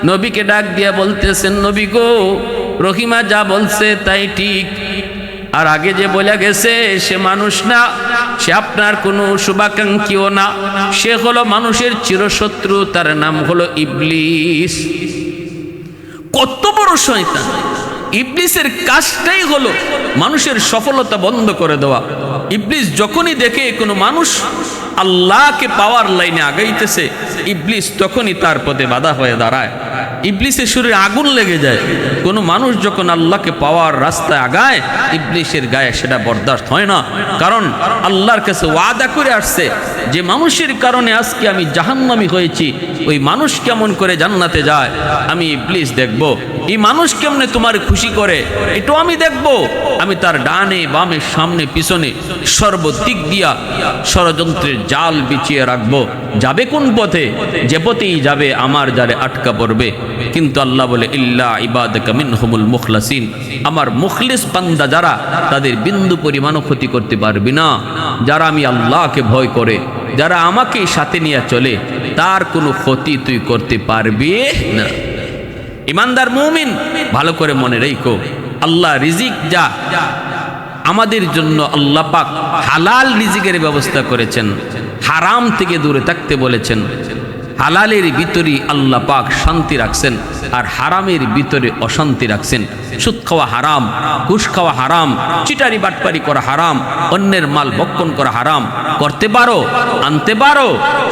নবীকে ডাক দিয়া বলতেছেন, নবী গো রহিমা যা বলছে তাই ঠিক, আর আগে যে বলে গেছে সে মানুষ না, সে আপনার কোনো শুভাকাঙ্ক্ষীও না, সে হলো মানুষের চিরশত্রু, তার নাম হলো ইবলিস। কত বড় শয়তান! ইবলিসের কাজটাই হলো মানুষের সফলতা বন্ধ করে দেওয়া। ইবলিস যখনই দেখে কোনো মানুষ আল্লাহকে পাওয়ার লাইনে আগাইতেছে, ইবলিস তখনই তার পথে বাধা হয়ে দাঁড়ায়। ইবলিসের শরীরে আগুন লেগে যায়। কোনো মানুষ যখন আল্লাহকে পাওয়ার রাস্তায় আগায়, ইবলিসের গায়ে সেটা বরদাস্ত হয় না। কারণ আল্লাহর কাছে ওয়াদা করে আসছে যে মানুষের কারণে আজকে আমি জাহান্নামী হয়েছি, ওই মানুষ কেমন করে জান্নাতে যায় আমি ইবলিস দেখব। এই মানুষ কেমনে তোমার খুশি করে এটাও আমি দেখব। আমি তার ডানে বামে সামনে পিছনে সর্বদিক দিয়া ষড়যন্ত্রের জাল বিছিয়ে রাখবো। যাবে কোন পথে? যে পথেই যাবে আমার জালে আটকা পড়বে। কিন্তু আল্লাহ বলে, ইল্লা ইবাদাকা মিনহুমুল মুখলাসিন, আমার মুখলিস বান্দা যারা, তাদের বিন্দু পরিমাণও ক্ষতি করতে পারবি না। যারা আমি আল্লাহকে ভয় করে, যারা আমাকে সাথে নিয়ে চলে, তার কোনো ক্ষতি তুই করতে পারবি না। ইমানদার মুমিন ভালো করে মনে রেখো, আল্লাহ রিজিক যা আমাদের জন্য আল্লাহ পাক হালাল রিজিকের ব্যবস্থা করেছেন, হারাম থেকে দূরে থাকতে বলেছেন। হালালের ভিতরে আল্লাহ পাক শান্তি রাখছেন, আর হারামের ভিতরে অশান্তি রাখছেন। সুদ খাওয়া হারাম, ঘুষ খাওয়া হারাম, চিটারি বাটপারি করা হারাম, অন্যের মাল ভক্ষণ করা হারাম। করতে পারো, আনতে পারো,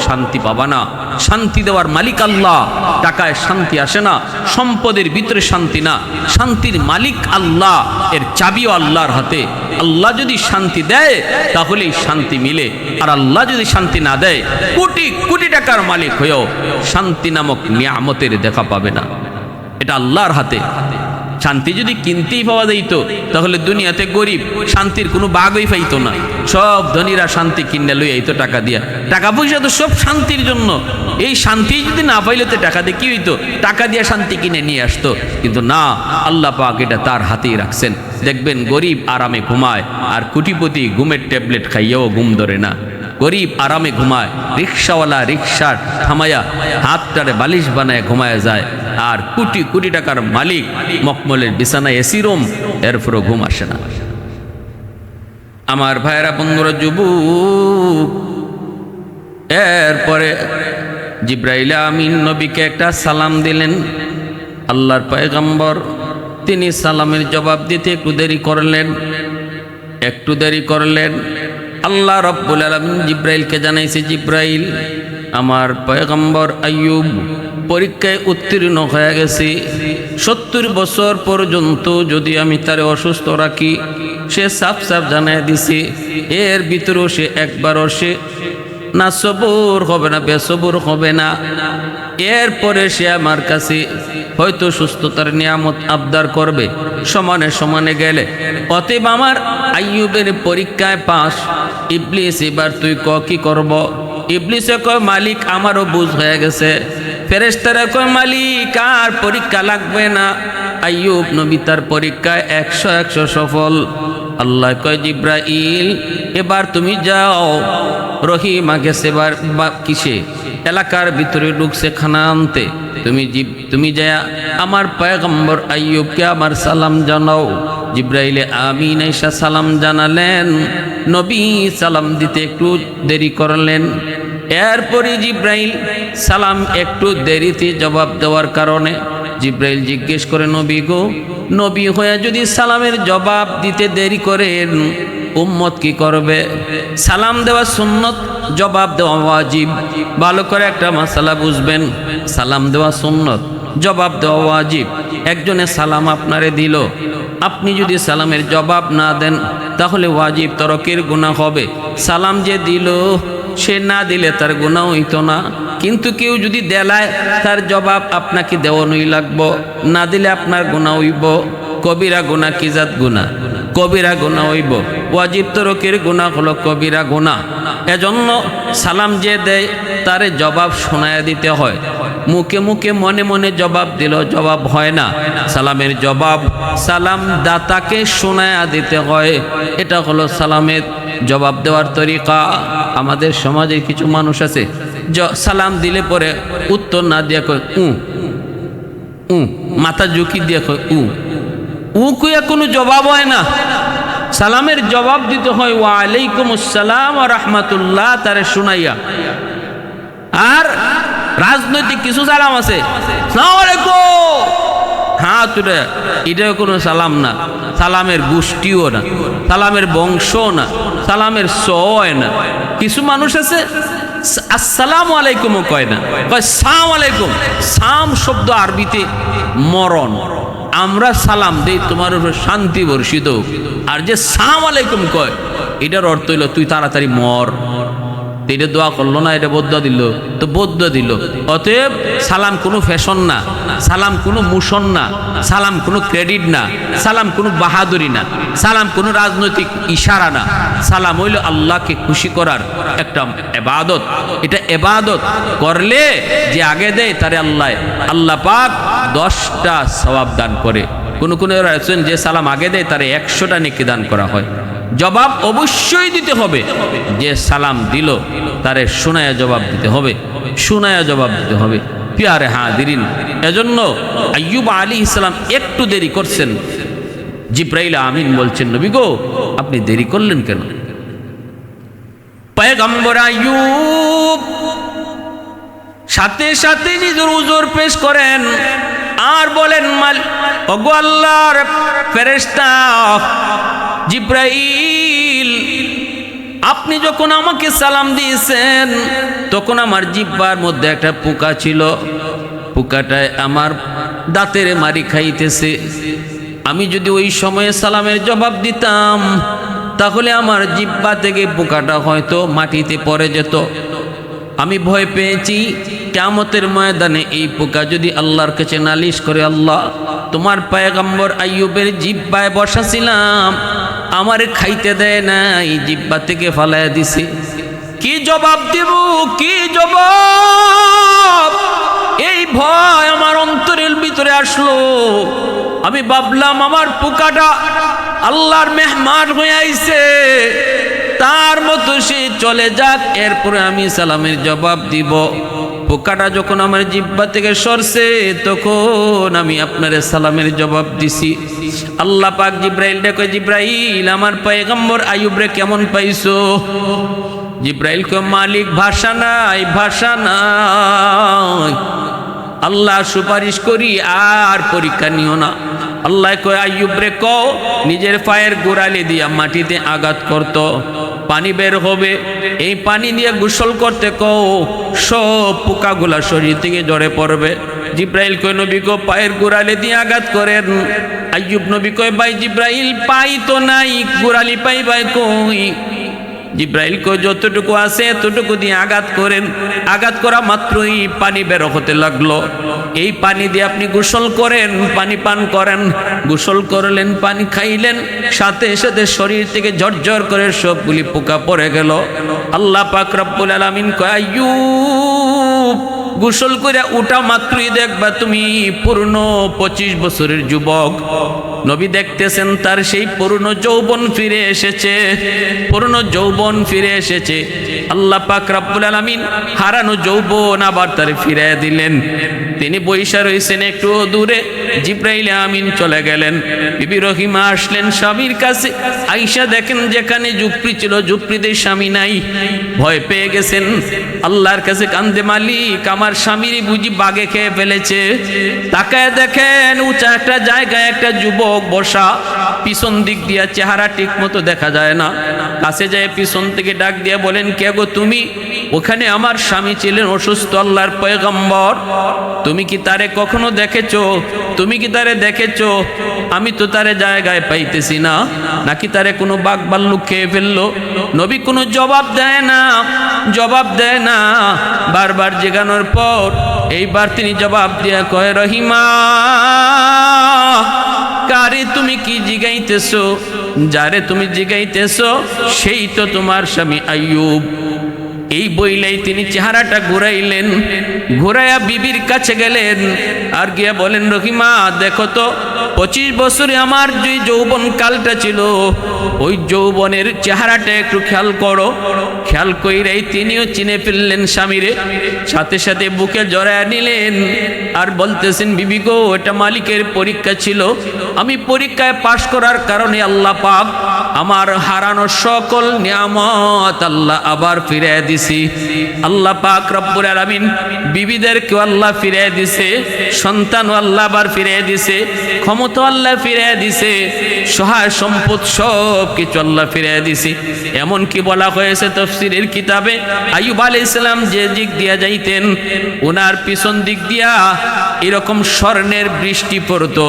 শান্তি পাবা না। শান্তি দেওয়ার মালিক আল্লাহ। টাকায় শান্তি আসে না, সম্পদের ভিতরে শান্তি না, শান্তির মালিক আল্লাহ। এর চাবিও আল্লাহর হাতে। আল্লাহ যদি শান্তি দেয় তাহলেই শান্তি মিলে, আর আল্লাহ যদি শান্তি না দেয়, কোটি কোটি টাকার মালিক হয়েও শান্তি নামক নিয়ামতের দেখা পাবে না। এটা আল্লাহর হাতে। শান্তি যদি কিনতেই পাওয়া যাইতো তাহলে দুনিয়াতে গরিব শান্তির কোনো বাগই পাইতো না। সব ধনীরা শান্তি কিনে লই আইতো টাকা দিয়া। টাকা পয়সা তো সব শান্তির জন্য। এই শান্তি যদি না পাইলে তো টাকা দিয়ে কি হইতো? টাকা দিয়ে শান্তি কিনে নিয়ে আসতো। কিন্তু না, আল্লাহ পাক এটা তার হাতেই রাখছেন। দেখবেন গরিব আরামে ঘুমায়, আর কোটিপতি ঘুমের ট্যাবলেট খাইয়াও ঘুম ধরে না। গরিব আরামে ঘুমায়, রিক্সাওয়ালা রিক্সার থামায়া হাতটারে বালিশ বানায় ঘুমায় যায়, আর কোটি কোটি টাকার মালিক মকমলের বিছানায় এসি রুম, এরপরও ঘুম আসে না। আমার ভাইয়েরা, বন্ধুরা, যুবক, এরপরে জিব্রাইল আমিন নবীকে একটা সালাম দিলেন। আল্লাহর পয়গম্বর তিনি সালামের জবাব দিতে একটু দেরি করলেন। আল্লাহ রব্বুল আলামিন জিব্রাইলকে জানাইছে, জিব্রাইল, আমার পয়গম্বর আইয়ুব পরীক্ষায় উত্তীর্ণ হয়ে গেছে। 70 বছর পর্যন্ত যদি আমি তারে অসুস্থ রাখি, সে সাফ সাফ জানাই দিছে, এর ভিতরেও সে একবারও সে না সবুর হবে না, বেসবুর হবে না। এরপরে সে আমার কাছে হয়তো সুস্থতার নিয়ামত আবদার করবে, সমানে সমানে গেলে। অতএব আমার আইয়ুবের পরীক্ষায় পাস। ইবলিস এবার তুই কি করব? ইবলিসে কয় মালিক আমারও বুঝ হয়ে গেছে। ফেরেশতারা কয় মালিক আর পরীক্ষা লাগবে না। আইয়ুব নবী তার পরীক্ষায় 100 সফল। আল্লাহ কয় জিব্রাইল এবার তুমি যাও। রহিমা গেছে এবার কিসে? এলাকার ভিতরে ঢুকছে খানা আনতে। তুমি যায়া আমার পয়গম্বর আইয়ুবকে আমার সালাম জানাও। জিব্রাইলে আমিন এসা সালাম জানালেন। নবী সালাম দিতে একটু দেরি করলেন। এরপরে জিব্রাইল সালাম একটু দেরিতে জবাব দেওয়ার কারণে জিব্রাইল জিজ্ঞেস করে, নবী গো, নবী হয়ে যদি সালামের জবাব দিতে দেরি করেন উম্মত কি করবে? সালাম দেওয়া সুন্নত, জবাব দেওয়া ওয়াজিব। ভালো করে একটা মাসালা বুঝবেন, সালাম দেওয়া সুন্নত, জবাব দেওয়া ওয়াজিব। একজনে সালাম আপনারে দিল, আপনি যদি সালামের জবাব না দেন তাহলে ওয়াজিব তরকের গুনাহ হবে। সালাম যে দিল সে না দিলে তার গুনাহ হইতো না, কিন্তু কেউ যদি দেলায় তার জবাব আপনাকে দেওয়ানোই লাগবো, না দিলে আপনার গুনাহ হইব। কবিরা গুনাহ কি জাত গুনাহ? কবিরা গুনাহ হইব। ওয়াজিব তরকের গুনাহ হলো কবিরা গুনাহ। এজন্য সালাম যে দেয় তারে জবাব শোনায়া দিতে হয়। মুখে মুখে মনে মনে জবাব দিল জবাব হয় না। সালামের জবাব সালাম দাতাকে শোনায়া দিতে হয়। এটা হলো সালামের জবাব দেওয়ার তরিকা। আমাদের সমাজে কিছু মানুষ আছে সালাম দিলে পরে উত্তর না দিয়ে কয় মাথা ঝুঁকি দিয়ে কয় কুয়া কোনো জবাব হয় না। সালামের জবাব দিতে হয় ওয়া আলাইকুম আসসালাম ওয়া রাহমাতুল্লাহ তারে শুনাইয়া। আর রাজনৈতিক কিছু সালাম আছে, আসসালামু আলাইকুম, হ্যাঁ তুলে, এটাও কোনো সালাম না। সালামের গোষ্ঠীও না, সালামের বংশও না, সালামের সয় না। কিছু মানুষ আছে আসসালামু আলাইকুমও কয় না, কয় সালাম আলাইকুম। সাম শব্দ আরবিতে মরণ। আমরা সালাম দেই তোমার উপর শান্তি বর্ষিত, আর যে সালাম আলাইকুম কয় এটার অর্থ হইল তুই তাড়াতাড়ি মর। এটা দোয়া করলো না, এটা বদুয়া দিল, তো বদুয়া দিল। অতএব সালাম কোনো ফ্যাশন না, সালাম কোনো মুশন না, সালাম কোনো ক্রেডিট না, সালাম কোনো বাহাদুরি না, সালাম কোনো রাজনৈতিক ইশারা না। সালাম হইল আল্লাহকে খুশি করার একটা ইবাদত। এটা ইবাদত করলে যে আগে দেয় তারে আল্লাহ পাক 10টা সওয়াব দান করে। কোনো আছেন যে সালাম আগে দেয় তারে 100টা নেকি দান করা হয়। জবাব অবশ্যই দিতে হবে। যে সালাম দিল তারে শোনায়া জবাব দিতে হবে, শোনায়া জবাব দিতে হবে। পিয়ারে হাদিরিন, এজন্য আইয়ুব আলাইহিস সালাম একটু দেরি করছেন। জিব্রাইল আমিন বলছেন, নবী গো আপনি দেরি করলেন কেন? পয়গম্বর আইয়ুব সাথে সাথে নিজের উজর পেশ করেন আর বলেন, ওগো আল্লাহর ফেরেশতা জিব্রাইল, আপনি যখন আমাকে সালাম দিয়েছেন তখন আমার জিহ্বার মধ্যে একটা পোকা ছিল। পোকাটায় আমার দাঁতের মারি খাইতেছে। আমি যদি ওই সময়ে সালামের জবাব দিতাম তাহলে আমার জিহ্বা থেকে পোকাটা হয়তো মাটিতে পড়ে যেত। আমি ভয় পেয়েছি কিয়ামতের ময়দানে এই পোকা যদি আল্লাহর কাছে নালিশ করে, আল্লাহ তোমার পয়গম্বর আইয়ুবের জিহ্বায় বসাছিলাম, আমারে খাইতে দেয় নাই, জিহ্বা থেকে ফালাইয়া দিছে। কি জবাব দেব, কি জবাব? এই ভয় আমার অন্তরের ভিতরে আসলো। আমি ভাবলাম আমার পোকাটা আল্লাহর মেহমান হয়ে আইছে, তার মতো সে চলে যাক, এরপরে আমি সালামের জবাব দিব। পোকাটা যখন আমার জিহ্বা থেকে সরছে তখন আমি আপনার সালামের জবাব দিছি। আল্লাহ পাক জিব্রাইল ডেকে, জিব্রাইল আমার পয়গম্বর আইয়ুবরে কেমন পাইছো? জিব্রাইল কয়, মালিক ভাষা নাই, ভাষা নাই। আল্লাহ সুপারিশ করি আর পরীক্ষা নিও না। আল্লাহ কয়, আইয়ুবরে কও নিজের পায়ের গোড়ালি দিয়া মাটিতে আঘাত করত, পানি বের হবে, এই পানি দিয়ে গোসল করতে কও, সব পোকাগুলা শরীর থেকে ঝরে পড়বে। জিব্রাইল কয়, নবী গো পায়ের গোড়ালি দিয়ে আঘাত করেন। আইয়ুব নবী কয়, ভাই জিব্রাইল পাই তো নাই, গোড়ালি পাই ভাই কই? জিব্রাইল কো যতটুকু আছে এতটুকু দিয়ে আঘাত করেন। আঘাত করা মাত্রই পানি বের হতে লাগলো। এই পানি দিয়ে আপনি গোসল করেন, পানি পান করেন। গোসল করলেন, পানি খাইলেন, সাথে সাথে শরীর থেকে ঝরঝর করে সবগুলি পোকা পড়ে গেল। আল্লাহ পাক রব্বুল আলামিন কয়, আইয়ুব গোসল করে উঠা মাত্রই দেখবা তুমি পূর্ণ 25 বছরের যুবক। নবী দেখতেছেন তার সেই পুরনো যৌবন ফিরে এসেছে, পুরনো যৌবন ফিরে এসেছে। আল্লাহ পাক রব্বুল আলামিন হারানো যৌবন আবার তার ফিরিয়ে দিলেন। তিনি বৈশা রয়েছেন একটু দূরে, জিব্রাইল আমিন চলে গেলেন। বিবি রহিমা আসলেন স্বামীর কাছে। আয়েশা দেখেন যেখানে ঝুপড়ি ছিল ঝুপড়িতে স্বামী নাই, ভয় পেয়ে গেছেন। আল্লাহর কাছে কান্দে, মালিক আমার স্বামীর বুঝি বাগে খেয়ে ফেলেছে। তাকায় দেখেন উঁচা একটা জায়গায় একটা যুবক বসা, পিছন দিক দিয়া চেহারা ঠিক মতো দেখা যায় না। কাছে যায় পিছন থেকে ডাক দিয়া বলেন, কে গো তুমি? ওখানে আমার স্বামী ছিলেন অসুস্থ, আল্লাহর পয়গম্বর। তুমি কি তারে কখনো দেখেছো? তুমি কি তারে দেখেছো? আমি তো তারে জায়গায় পাইতেছি না। নাকি তারে কোনো বাঘ ভাল্লুক খেয়ে ফেললো? নবী কোনো জবাব দেয় না, জবাব দেয় না। বারবার জিজ্ঞানোর পর এইবার তিনি জবাব দিয়া কয়, রহিমা কারে তুমি কি জিগাইতেছো? যারে তুমি জিগাইতেছো সেই তো তোমার স্বামী আইয়ুব। এই বইলেই তিনি চেহারাটা ঘুরাইলেন, ঘুরাইয়া বিবির কাছে গেলেন আর গিয়া বলেন, রহিমা দেখো তো 25 বছরে আমার যে যৌবন কালটা ছিল ওই যৌবনের চেহারাটা একটু খেয়াল করো। খেয়াল কইরাই তিনিও চিনে ফেললেন স্বামীরে, সাথে সাথে বুকে জড়ায় নিলেন আর বলতেছেন, বিবি গো এটা মালিকের পরীক্ষা ছিল। আমি পরীক্ষায় পাশ করার কারণে আল্লাহ পাক আমার হারানো সকল নিয়ামত আল্লাহ আবার ফিরিয়ে দিছি। আল্লাহ পাক রব্বুল আলামিন বিবিদেরকেও আল্লাহ ফিরিয়ে দিছে, সন্তানও আল্লাহ আবার ফিরিয়ে দিছে, ক্ষমতা আল্লাহ ফিরিয়ে দিছে, সহায় সম্পদ সব কিছু আল্লাহ ফিরিয়ে দিছে। এমন কি বলা হয়েছে তাফসীরের কিতাবে, আইয়ুব আলাইহিস সালাম যে দিক দিয়া যাইতেন ওনার পিছন দিক দিয়া এরকম স্বর্ণের বৃষ্টি পড়তো।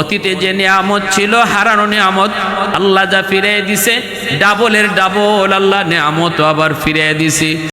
অতীতে যে নিয়ামত ছিল, হারানো নিয়ামত আল্লাহ যা ফিরিয়ে দিছে, ডাবলের ডাবল আল্লাহ নিয়ামত আবার ফিরিয়ে দিছে।